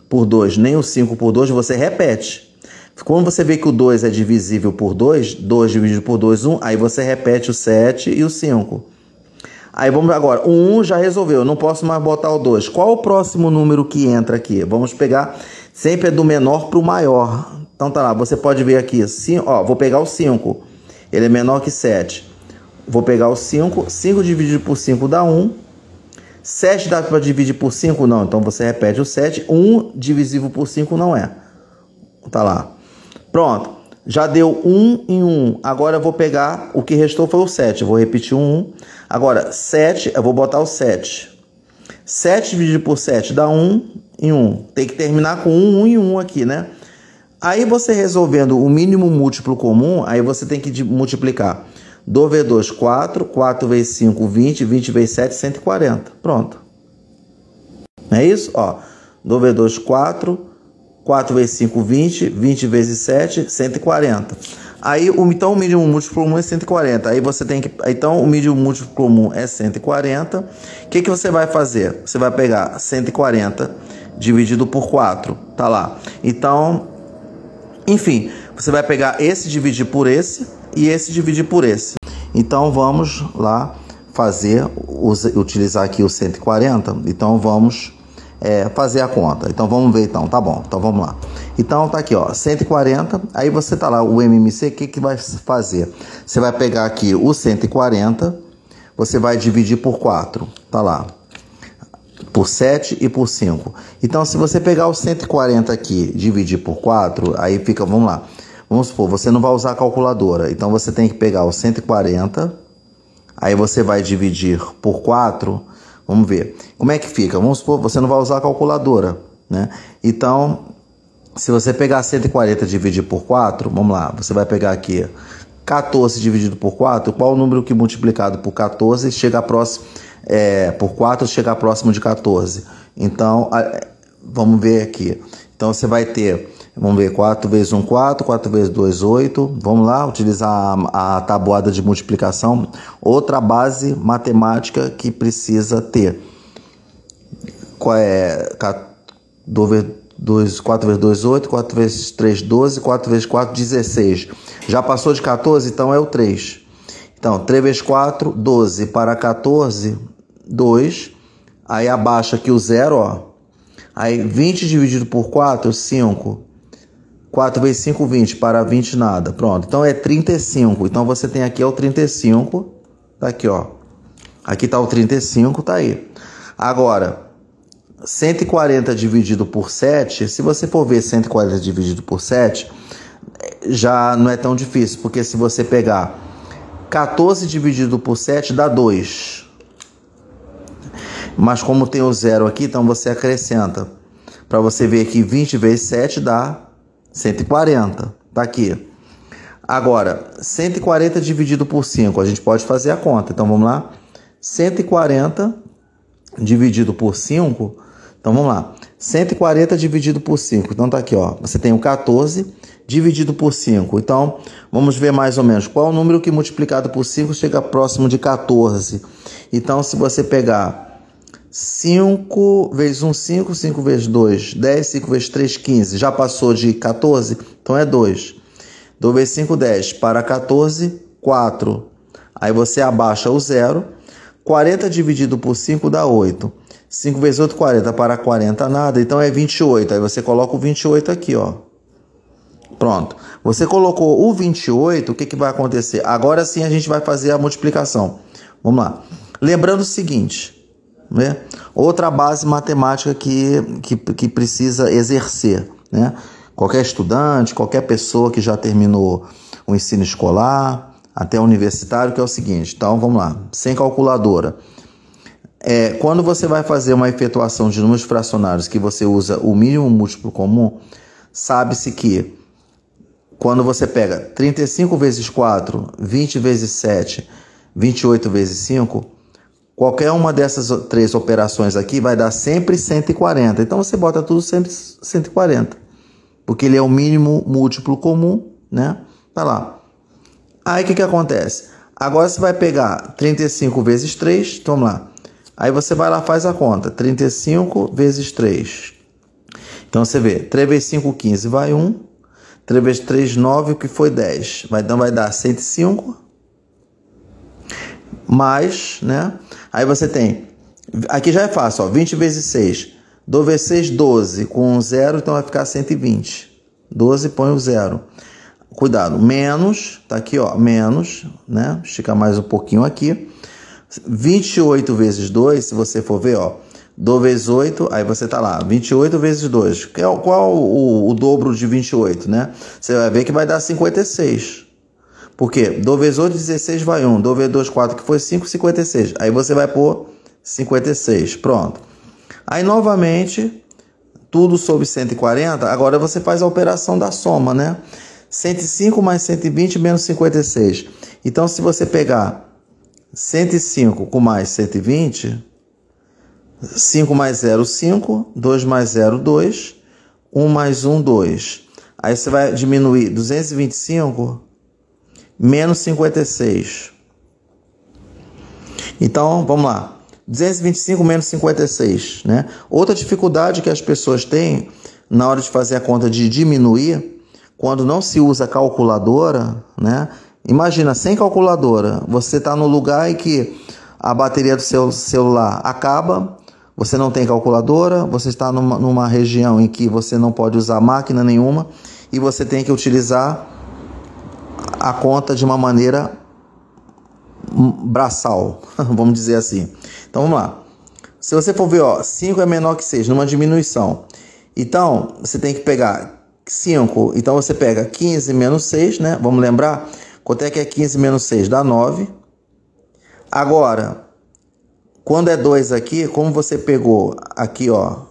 Speaker 1: por 2, nem o 5 por 2, você repete. Quando você vê que o 2 é divisível por 2, 2 dividido por 2, 1, aí você repete o 7 e o 5. Aí vamos agora, o 1 já resolveu, eu não posso mais botar o 2. Qual o próximo número que entra aqui? Vamos pegar, sempre é do menor para o maior. Então tá lá, você pode ver aqui, ó, vou pegar o 5, ele é menor que 7. Vou pegar o 5, 5 dividido por 5 dá 1, 7 dá para dividir por 5? Não, então você repete o 7, 1 divisível por 5 não é. Tá lá. Pronto, já deu 1 em 1, agora eu vou pegar, o que restou foi o 7, eu vou repetir o 1. Agora, 7, eu vou botar o 7. 7 dividido por 7 dá 1 em 1, tem que terminar com 1 em 1 aqui, né? Aí você resolvendo o mínimo múltiplo comum, aí você tem que multiplicar. 2 vezes 2, 4. 4 vezes 5, 20. 20 vezes 7, 140. Pronto. É isso? Ó. 2 vezes 2, 4. 4 vezes 5, 20. 20 vezes 7, 140. Aí, então, o mínimo múltiplo comum é 140. Aí você tem que... Então, o mínimo múltiplo comum é 140. O que você vai fazer? Você vai pegar 140 dividido por 4. Tá lá. Então, enfim, você vai pegar esse dividir por esse e esse dividir por esse. Então vamos lá fazer, utilizar aqui o 140. Então vamos fazer a conta. Então vamos ver então, tá bom. Então vamos lá. Então tá aqui, ó, 140. Aí você tá lá, o MMC, o que vai fazer? Você vai pegar aqui o 140, você vai dividir por 4, tá lá. Por 7 e por 5. Então se você pegar o 140 aqui, dividir por 4, aí fica, vamos lá. Vamos supor, você não vai usar a calculadora, então você tem que pegar o 140, aí você vai dividir por 4, vamos ver. Como é que fica? Vamos supor, você não vai usar a calculadora, né? Então, se você pegar 140 e dividir por 4, vamos lá, você vai pegar aqui 14 dividido por 4, qual o número que multiplicado por 14 chega próximo, por 4 chega próximo de 14? Então, vamos ver aqui. Então, você vai ter... Vamos ver, 4 vezes 1, 4, 4 vezes 2, 8. Vamos lá, utilizar a tabuada de multiplicação. Outra base matemática que precisa ter. Qual é? 4 vezes 2, 8. 4 vezes 3, 12. 4 vezes 4, 16. Já passou de 14, então é o 3. Então, 3 vezes 4, 12. Para 14, 2. Aí abaixa aqui o 0, ó. Aí 20 dividido por 4, 5. 4 vezes 5, 20. Para 20, nada. Pronto. Então, é 35. Então, você tem aqui o 35. Tá aqui, ó. Aqui tá o 35, tá aí. Agora, 140 dividido por 7. Se você for ver 140 dividido por 7, já não é tão difícil. Porque se você pegar 14 dividido por 7, dá 2. Mas como tem o 0 aqui, então você acrescenta. Para você ver que 20 vezes 7 dá 140. Tá aqui. Agora, 140 dividido por 5. A gente pode fazer a conta. Então, vamos lá. 140 dividido por 5. Então, vamos lá. 140 dividido por 5. Então, tá aqui, ó. Você tem o 14 dividido por 5. Então, vamos ver mais ou menos. Qual é o número que multiplicado por 5 chega próximo de 14? Então, se você pegar 5 vezes 1, 5. 5 vezes 2, 10. 5 vezes 3, 15. Já passou de 14? Então, é 2. 2 vezes 5, 10. Para 14, 4. Aí você abaixa o 0. 40 dividido por 5 dá 8. 5 vezes 8, 40. Para 40, nada. Então é 28. Aí você coloca o 28 aqui, ó. Pronto. Você colocou o 28, o que vai acontecer? Agora sim a gente vai fazer a multiplicação. Vamos lá. Lembrando o seguinte, né? Outra base matemática que precisa exercer, né? Qualquer estudante, qualquer pessoa que já terminou o ensino escolar, até universitário, que é o seguinte. Então, vamos lá. Sem calculadora. Quando você vai fazer uma efetuação de números fracionários que você usa o mínimo múltiplo comum, sabe-se que quando você pega 35 vezes 4, 20 vezes 7, 28 vezes 5, qualquer uma dessas três operações aqui vai dar sempre 140. Então você bota tudo sempre 140, porque ele é o mínimo múltiplo comum, né? Tá lá. Aí o que acontece? Agora você vai pegar 35 vezes 3, então vamos lá. Aí você vai lá, faz a conta. 35 vezes 3. Então você vê, 3 vezes 5, 15, vai 1. 3 vezes 3, 9, o que foi 10. Então vai dar 105. Mais, né? Aí você tem, aqui já é fácil, ó, 20 vezes 6. 2 vezes 6, 12. Com 0, então vai ficar 120. 12, põe o 0. Cuidado, menos, tá aqui, ó, menos, né? Estica mais um pouquinho aqui. 28 vezes 2, se você for ver, ó, 2 vezes 8, aí você tá lá, 28 vezes 2. Qual o dobro de 28, né? Você vai ver que vai dar 56. Por quê? 2 vezes 8, 16 vai 1. 2 vezes 2, 4, que foi 5, 56. Aí você vai pôr 56. Pronto. Aí, novamente, tudo sobre 140. Agora você faz a operação da soma, né? 105 mais 120 menos 56. Então, se você pegar 105 com mais 120, 5 mais 0, 5. 2 mais 0, 2. 1 mais 1, 2. Aí você vai diminuir 225 menos 56. Então, vamos lá. 225 menos 56, né? Outra dificuldade que as pessoas têm na hora de fazer a conta de diminuir, quando não se usa calculadora, né? Imagina, sem calculadora, você está no lugar em que a bateria do seu celular acaba, você não tem calculadora, você está numa região em que você não pode usar máquina nenhuma e você tem que utilizar a conta de uma maneira braçal, vamos dizer assim. Então, vamos lá. Se você for ver, ó, 5 é menor que 6, numa diminuição. Então, você tem que pegar 5. Então, você pega 15 menos 6, né? Vamos lembrar? Quanto é que é 15 menos 6? Dá 9. Agora, quando é 2 aqui, como você pegou aqui, ó,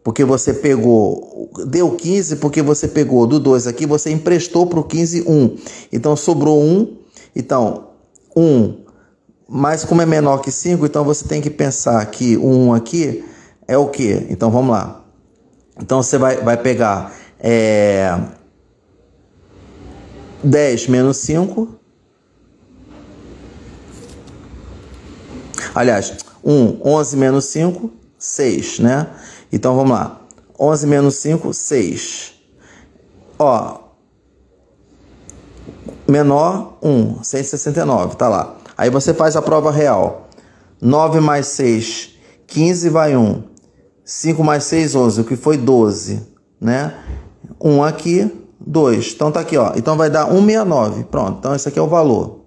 Speaker 1: porque você pegou, deu 15 porque você pegou do 2 aqui, você emprestou para o 15 1. Então, sobrou 1. Então, 1, mas como é menor que 5, então você tem que pensar que o 1 aqui é o quê? Então, vamos lá. Então, você vai pegar 10 menos 5. Aliás, 11 menos 5, 6, né? Então, vamos lá. 11 menos 5, 6. Ó, menor 1, 169, tá lá. Aí você faz a prova real. 9 mais 6, 15, vai 1. 5 mais 6, 11, o que foi 12, né? 1 aqui, 2. Então, tá aqui, ó. Então, vai dar 169. Pronto, então esse aqui é o valor.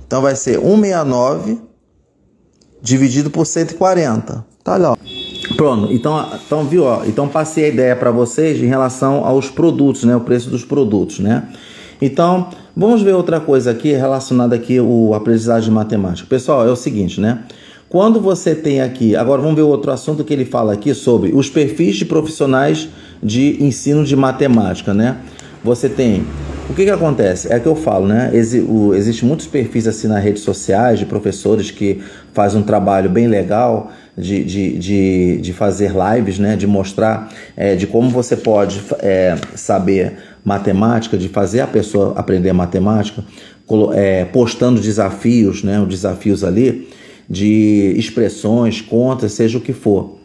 Speaker 1: Então, vai ser 169 dividido por 140. Tá lá, ó. Pronto, então viu, ó, então passei a ideia para vocês em relação aos produtos, né, o preço dos produtos, né? Então, vamos ver outra coisa aqui relacionada aqui ao aprendizagem de matemática. Pessoal, é o seguinte, né? Quando você tem aqui, agora vamos ver outro assunto que ele fala aqui sobre os perfis de profissionais de ensino de matemática, né? Você tem, o que acontece? É que eu falo, né? Existem muitos perfis assim nas redes sociais de professores que fazem um trabalho bem legal de fazer lives, né? De mostrar de como você pode saber matemática, de fazer a pessoa aprender matemática, postando desafios, né? Os desafios ali de expressões, contas, seja o que for.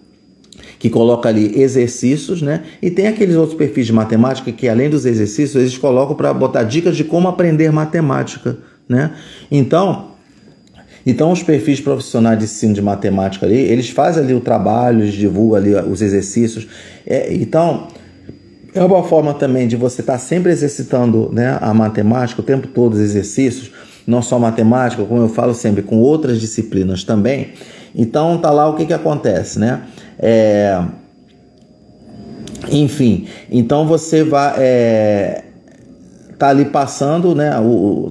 Speaker 1: que coloca ali exercícios, né? E tem aqueles outros perfis de matemática que, além dos exercícios, eles colocam para botar dicas de como aprender matemática, né? Então, os perfis profissionais de ensino de matemática ali, eles fazem ali o trabalho, eles divulgam ali os exercícios. Então, é uma forma também de você estar sempre exercitando, né, a matemática, o tempo todo os exercícios, não só matemática, como eu falo sempre, com outras disciplinas também. Então, tá lá o que acontece, né? Enfim, então você vai... tá ali passando, né,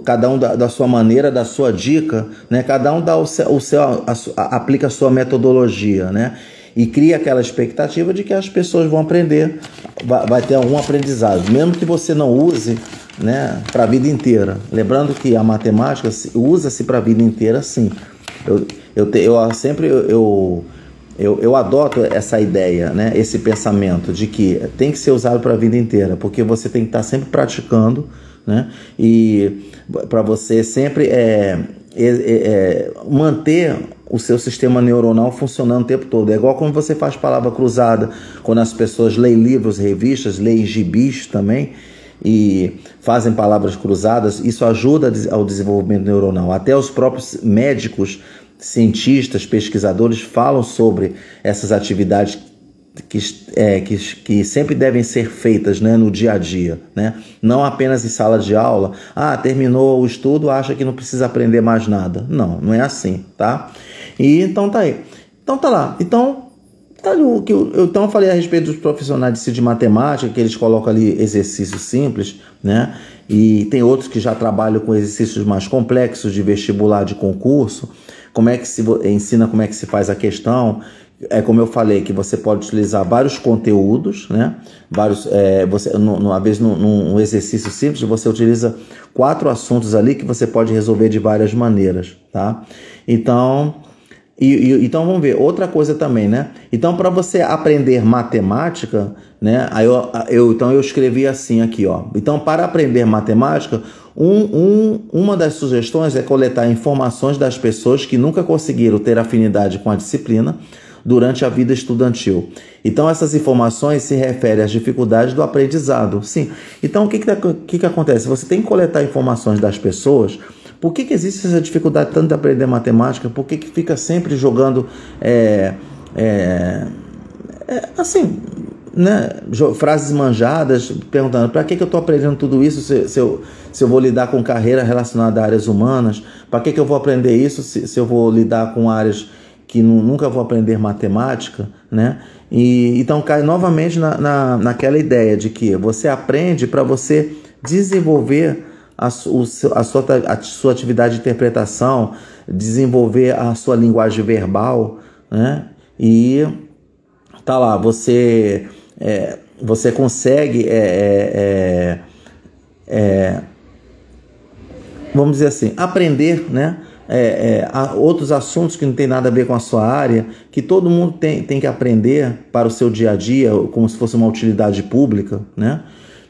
Speaker 1: cada um da sua maneira, da sua dica, né, cada um dá aplica a sua metodologia, né, e cria aquela expectativa de que as pessoas vão aprender, vai ter algum aprendizado, mesmo que você não use, né, para a vida inteira. Lembrando que a matemática usa-se para a vida inteira, sim. Eu adoto essa ideia, né, esse pensamento de que tem que ser usado para a vida inteira, porque você tem que estar sempre praticando, né, e para você sempre manter o seu sistema neuronal funcionando o tempo todo. É igual quando você faz palavra cruzada, quando as pessoas leem livros, revistas, leem gibis também, e fazem palavras cruzadas, isso ajuda ao desenvolvimento neuronal. Até os próprios cientistas, pesquisadores falam sobre essas atividades que sempre devem ser feitas, né, no dia a dia, né? Não apenas em sala de aula. Terminou o estudo, acha que não precisa aprender mais nada. Não é assim, tá? E então tá aí. Então tá lá. Então eu falei a respeito dos profissionais de matemática, que eles colocam ali exercícios simples, né? E tem outros que já trabalham com exercícios mais complexos de vestibular, de concurso. Como é que se ensina como é que se faz a questão? Como eu falei, que você pode utilizar vários conteúdos, né? Às vezes num exercício simples, você utiliza 4 assuntos ali que você pode resolver de várias maneiras, tá? Então vamos ver, outra coisa também, né? Então, para você aprender matemática, né? Então eu escrevi assim aqui, ó. Então, para aprender matemática, uma das sugestões é coletar informações das pessoas que nunca conseguiram ter afinidade com a disciplina durante a vida estudantil. Então, essas informações se referem às dificuldades do aprendizado. Sim. Então, o que acontece? Você tem que coletar informações das pessoas. Por que existe essa dificuldade tanto de aprender matemática? Por que fica sempre jogando assim, né, frases manjadas, perguntando para que eu estou aprendendo tudo isso se eu vou lidar com carreira relacionada a áreas humanas? Para que eu vou aprender isso se eu vou lidar com áreas que nunca vou aprender matemática, né? E então cai novamente naquela ideia de que você aprende para você desenvolver a sua atividade de interpretação, desenvolver a sua linguagem verbal, né? E tá lá, você consegue vamos dizer assim, aprender, né? Outros assuntos que não tem nada a ver com a sua área, que todo mundo tem que aprender para o seu dia a dia, como se fosse uma utilidade pública, né?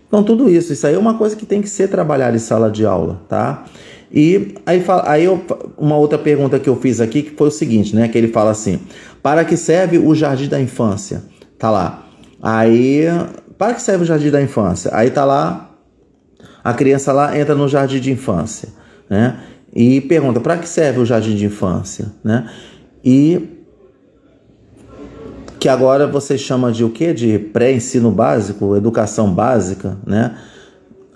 Speaker 1: Então, tudo isso aí é uma coisa que tem que ser trabalhada em sala de aula, tá? E uma outra pergunta que eu fiz aqui, que foi o seguinte, né? Que ele fala assim: para que serve o jardim da infância? Tá lá. Aí, para que serve o jardim da infância? Aí tá lá, a criança lá entra no jardim de infância, né? E pergunta: para que serve o jardim de infância, né? E que agora você chama de o quê? De pré-ensino básico, educação básica, né?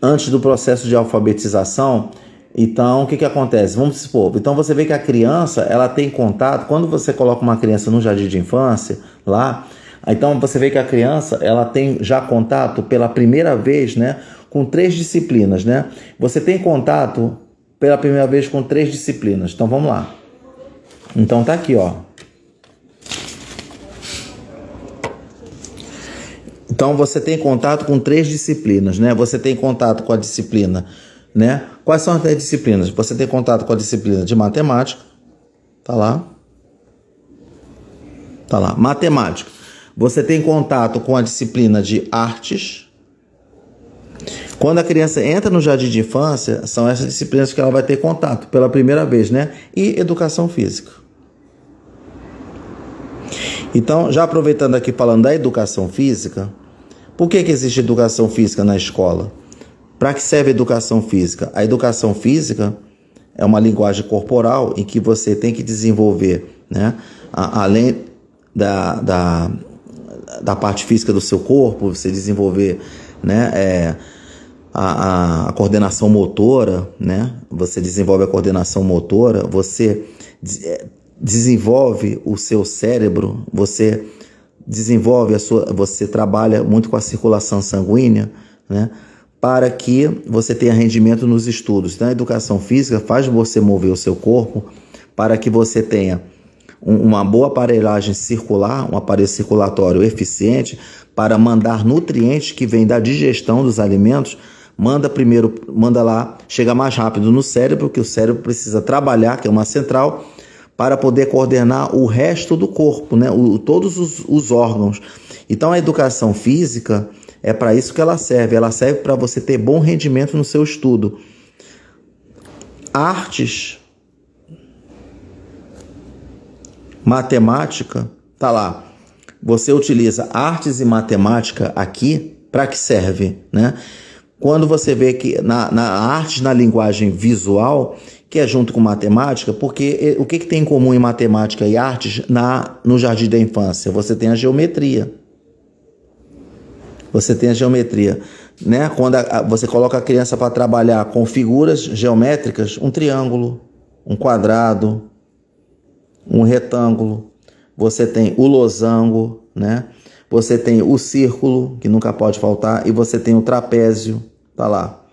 Speaker 1: Antes do processo de alfabetização. Então, o que acontece? Vamos supor, então você vê que a criança, ela tem contato, quando você coloca uma criança no jardim de infância, lá, então você vê que a criança, ela tem já contato pela primeira vez, né, com 3 disciplinas, né? Você tem contato pela primeira vez com 3 disciplinas. Então, vamos lá. Então, tá aqui, ó. Então, você tem contato com 3 disciplinas, né? Você tem contato com a disciplina, né? Quais são as 3 disciplinas? Você tem contato com a disciplina de matemática. Tá lá. Tá lá. Matemática. Você tem contato com a disciplina de artes. Quando a criança entra no jardim de infância, são essas disciplinas que ela vai ter contato pela primeira vez, né? E educação física. Então, já aproveitando aqui falando da educação física, por que existe educação física na escola? Para que serve a educação física? A educação física é uma linguagem corporal em que você tem que desenvolver, né, além da parte física do seu corpo, você desenvolver, né, a coordenação motora, né? Você desenvolve a coordenação motora, você desenvolve o seu cérebro, você desenvolve você trabalha muito com a circulação sanguínea, né? Para que você tenha rendimento nos estudos. Então, a educação física faz você mover o seu corpo para que você tenha uma boa aparelhagem circular, um aparelho circulatório eficiente para mandar nutrientes que vêm da digestão dos alimentos, manda lá, chega mais rápido no cérebro, que o cérebro precisa trabalhar, que é uma central, para poder coordenar o resto do corpo, né? Todos os órgãos. Então, a educação física é para isso que ela serve para você ter bom rendimento no seu estudo. Artes, matemática, tá lá. Você utiliza artes e matemática aqui, para que serve, né? Quando você vê que na arte, na linguagem visual, que é junto com matemática, porque o que tem em comum em matemática e artes no jardim da infância? Você tem a geometria. Você tem a geometria, né? Quando você coloca a criança para trabalhar com figuras geométricas, um triângulo, um quadrado, um retângulo, você tem o losango, né? Você tem o círculo, que nunca pode faltar, e você tem o trapézio, tá lá.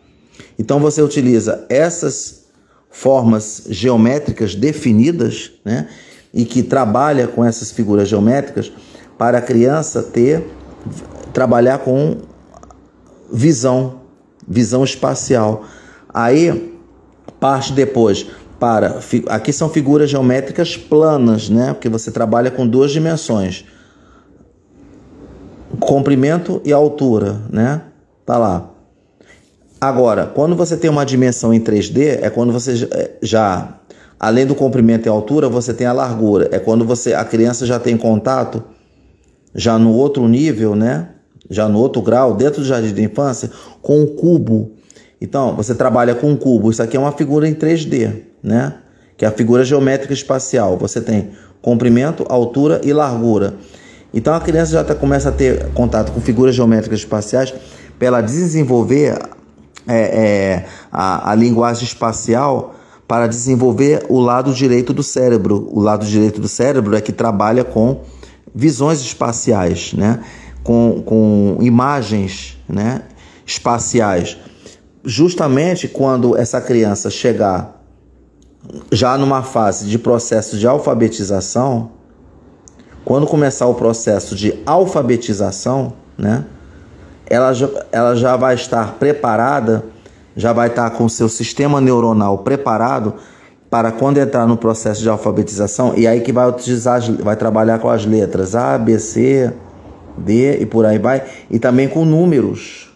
Speaker 1: Então você utiliza essas formas geométricas definidas, né? E que trabalha com essas figuras geométricas para a criança trabalhar com visão espacial. Aí parte depois aqui são figuras geométricas planas, né? Porque você trabalha com duas dimensões, comprimento e altura, né? Tá lá. Agora, quando você tem uma dimensão em 3D, é quando você já, além do comprimento e altura, você tem a largura. É quando a criança já tem contato, já no outro nível, né? Já no outro grau, dentro do jardim de infância, com o cubo. Então, você trabalha com um cubo. Isso aqui é uma figura em 3D, né? Que é a figura geométrica espacial. Você tem comprimento, altura e largura. Então, a criança já começa a ter contato com figuras geométricas espaciais para ela desenvolver a linguagem espacial, para desenvolver o lado direito do cérebro. O lado direito do cérebro é que trabalha com visões espaciais, né? Com imagens, né, espaciais. Justamente quando essa criança chegar já numa fase de processo de alfabetização, quando começar o processo de alfabetização, né, ela já vai estar preparada, já vai estar com o seu sistema neuronal preparado para quando entrar no processo de alfabetização, e aí que vai trabalhar com as letras A, B, C, D e por aí vai, e também com números.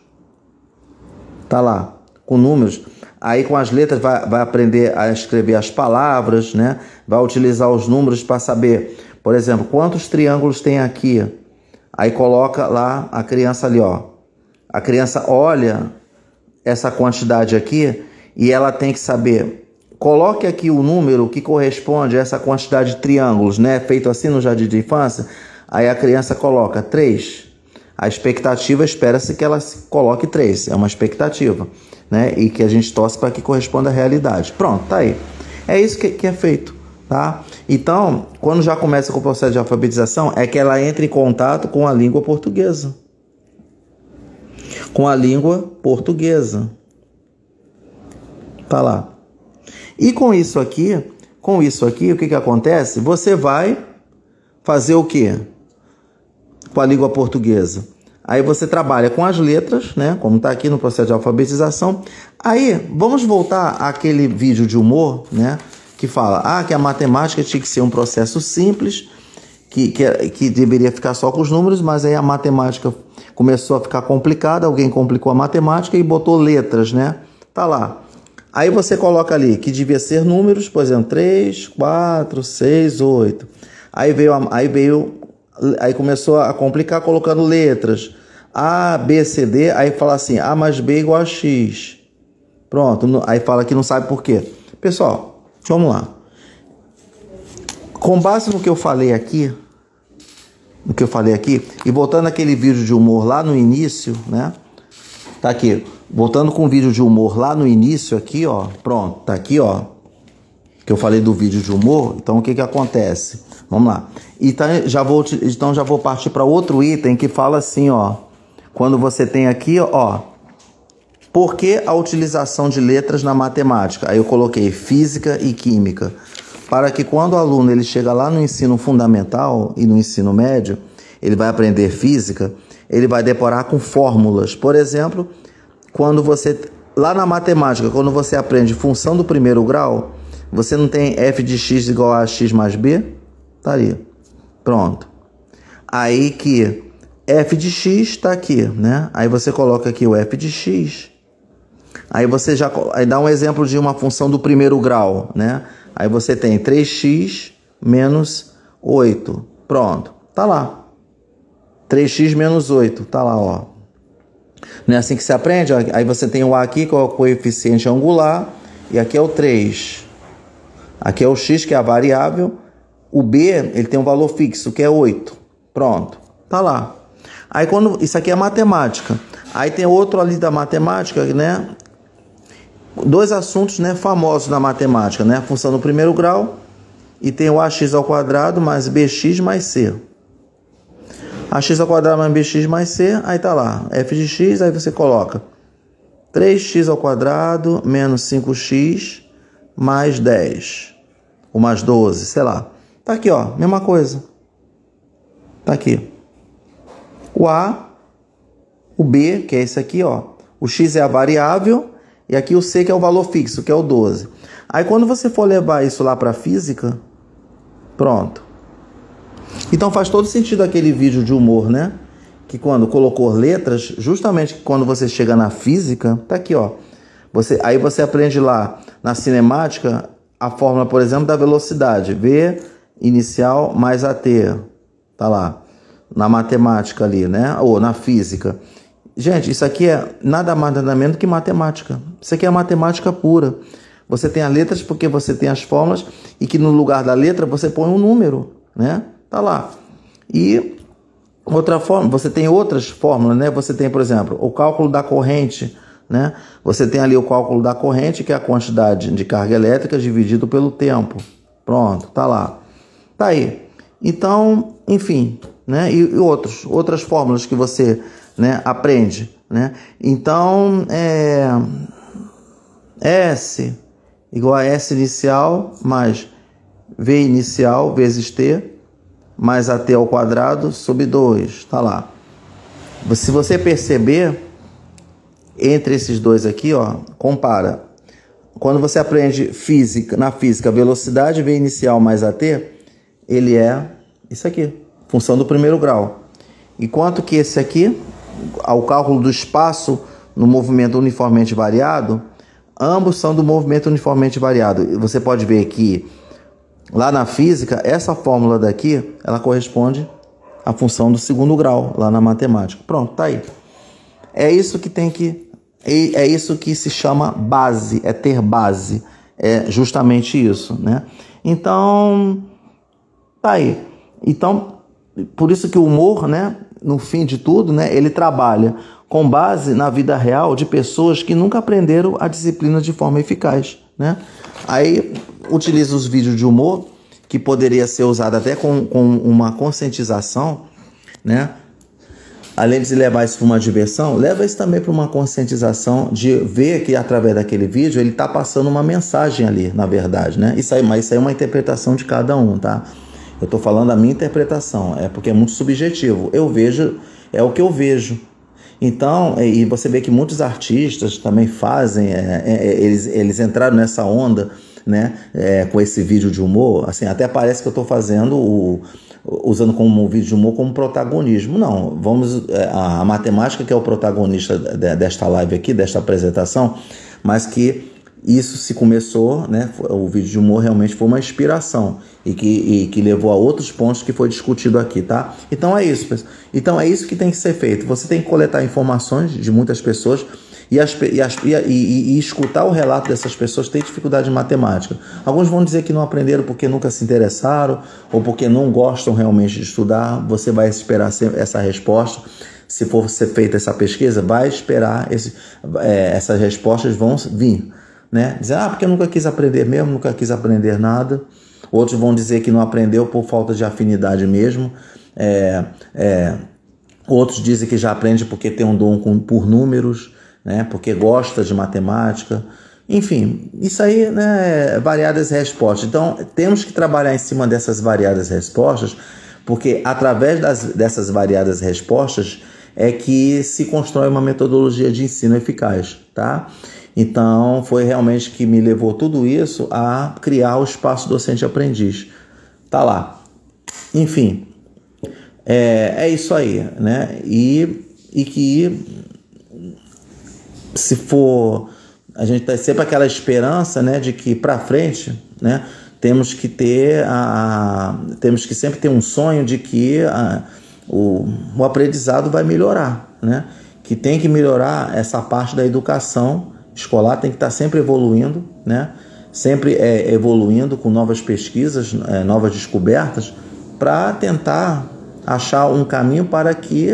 Speaker 1: Tá lá, com números. Aí com as letras vai aprender a escrever as palavras, né? Vai utilizar os números para saber, por exemplo, quantos triângulos tem aqui. Aí coloca lá a criança ali, ó. A criança olha essa quantidade aqui e ela tem que saber. Coloque aqui o número que corresponde a essa quantidade de triângulos, né? Feito assim no jardim de infância. Aí a criança coloca 3. A expectativa, espera-se que ela coloque 3. É uma expectativa, né? E que a gente torce para que corresponda à realidade. Pronto, tá aí. É isso que é feito, tá? Então, quando já começa com o processo de alfabetização, é que ela entra em contato com a língua portuguesa. Com a língua portuguesa. Tá lá. E com isso aqui, o que acontece? Você vai fazer o quê? Com a língua portuguesa. Aí você trabalha com as letras, né? Como está aqui no processo de alfabetização. Aí, vamos voltar àquele vídeo de humor, né? Que fala que a matemática tinha que ser um processo simples, que deveria ficar só com os números, mas aí a matemática começou a ficar complicada, alguém complicou a matemática e botou letras, né? Tá lá. Aí você coloca ali que devia ser números, por exemplo, 3, 4, 6, 8. Aí veio Aí começou a complicar colocando letras. A, B, C, D, aí fala assim, A mais B igual a X. Pronto, aí fala que não sabe por quê. Pessoal, vamos lá. Com base no que eu falei aqui, e voltando aquele vídeo de humor lá no início, né? Tá aqui, voltando com o vídeo de humor lá no início aqui, ó. Pronto, tá aqui, ó. Que eu falei do vídeo de humor. Então, o que que acontece? Vamos lá. Então, já vou partir para outro item que fala assim, ó. Quando você tem aqui, ó. Por que a utilização de letras na matemática? Aí eu coloquei física e química. Para que quando o aluno ele chega lá no ensino fundamental e no ensino médio, ele vai aprender física, ele vai deparar com fórmulas. Por exemplo, quando você... Lá na matemática, quando você aprende função do primeiro grau, você não tem f de x igual a x mais b? Tá ali. Pronto. Aí que f de x está aqui, né? Aí você coloca aqui o f de x. Aí você já dá um exemplo de uma função do primeiro grau, né? Aí você tem 3x menos 8. Pronto. Tá lá. 3x menos 8. Tá lá, ó. Não é assim que se aprende? Aí você tem o a aqui, que é o coeficiente angular. E aqui é o 3. Aqui é o x, que é a variável. O b, ele tem um valor fixo, que é 8. Pronto. Tá lá. Aí quando... Isso aqui é matemática. Aí tem outro ali da matemática, né? Dois assuntos, né, famosos na matemática, né? A função do primeiro grau e tem o ax ao quadrado mais bx mais c. Ax ao quadrado mais bx mais c, aí tá lá, f de x, aí você coloca 3x ao quadrado menos 5x mais 10. Ou mais 12, sei lá. Tá aqui, ó, mesma coisa. Tá aqui. O a, o b, que é esse aqui, ó. O x é a variável. E aqui o C, que é o valor fixo, que é o 12. Aí quando você for levar isso lá para a física, pronto. Então faz todo sentido aquele vídeo de humor, né? Que quando colocou letras, justamente quando você chega na física, tá aqui, ó. Aí você aprende lá na cinemática a fórmula, por exemplo, da velocidade. V inicial mais AT. Tá lá. Na matemática ali, né? Ou na física. Gente, isso aqui é nada mais nada menos que matemática. Isso aqui é matemática pura. Você tem as letras porque você tem as fórmulas e que no lugar da letra você põe um número, né? Tá lá. E outra forma, você tem outras fórmulas, né? Você tem, por exemplo, o cálculo da corrente, né? Você tem ali o cálculo da corrente, que é a quantidade de carga elétrica dividido pelo tempo. Pronto, tá lá. Tá aí. Então, enfim, né? E outras fórmulas que você, né, aprende, né? Então, S igual a S inicial mais V inicial vezes T mais AT ao quadrado sobre 2, tá lá. Se você perceber, entre esses dois aqui, ó, compara. Quando você aprende física, na física, velocidade V inicial mais AT, ele é isso aqui, função do primeiro grau. Enquanto que esse aqui, o cálculo do espaço no movimento uniformemente variado, ambos são do movimento uniformemente variado. Você pode ver que lá na física, essa fórmula daqui, ela corresponde à função do segundo grau, lá na matemática. Pronto, tá aí. É isso que se chama base, é ter base. É justamente isso, né? Então, tá aí. Então, por isso que o humor, né, no fim de tudo, né, ele trabalha com base na vida real de pessoas que nunca aprenderam a disciplina de forma eficaz, né? Aí utiliza os vídeos de humor, que poderia ser usado até com uma conscientização, né? Além de levar isso para uma diversão, leva isso também para uma conscientização de ver que através daquele vídeo ele está passando uma mensagem ali, na verdade, né? Mas isso aí é uma interpretação de cada um, tá? Eu estou falando a minha interpretação, porque é muito subjetivo. Eu vejo, é o que eu vejo. Então, e você vê que muitos artistas também fazem, eles entraram nessa onda, né, com esse vídeo de humor. Assim, até parece que eu estou fazendo usando como vídeo de humor como protagonismo. Não, a matemática que é o protagonista desta live aqui, desta apresentação, mas que isso se começou, né? O vídeo de humor realmente foi uma inspiração e que levou a outros pontos que foi discutido aqui, tá? Então é isso, pessoal. Então é isso que tem que ser feito. Você tem que coletar informações de muitas pessoas e escutar o relato dessas pessoas que têm dificuldade em matemática. Alguns vão dizer que não aprenderam porque nunca se interessaram ou porque não gostam realmente de estudar. Você vai esperar essa resposta. Se for ser feita essa pesquisa, vai esperar essas respostas vão vir, né? Dizer, porque eu nunca quis aprender mesmo, nunca quis aprender nada. Outros vão dizer que não aprendeu por falta de afinidade mesmo. Outros dizem que já aprende porque tem um dom por números, né? Porque gosta de matemática. Enfim, isso aí, né, variadas respostas. Então, temos que trabalhar em cima dessas variadas respostas, porque através dessas variadas respostas é que se constrói uma metodologia de ensino eficaz, tá? Então, foi realmente que me levou tudo isso a criar o Espaço Docente Aprendiz. Tá lá. Enfim, é isso aí, né? E que se for... A gente tem sempre aquela esperança, né, de que para frente, né, temos que sempre ter um sonho de que o aprendizado vai melhorar, né? Que tem que melhorar essa parte da educação escolar, tem que estar sempre evoluindo, né? Sempre evoluindo com novas pesquisas, novas descobertas, para tentar achar um caminho para que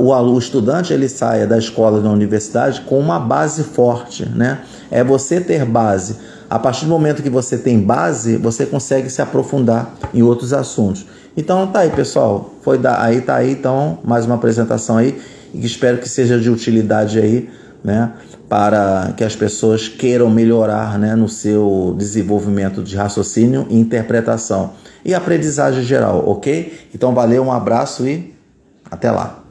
Speaker 1: o estudante ele saia da escola, da universidade com uma base forte, né? É você ter base. A partir do momento que você tem base, você consegue se aprofundar em outros assuntos. Então tá aí, pessoal. Tá aí então mais uma apresentação aí e espero que seja de utilidade aí, né? Para que as pessoas queiram melhorar, né, no seu desenvolvimento de raciocínio e interpretação e aprendizagem geral, ok? Então valeu, um abraço e até lá.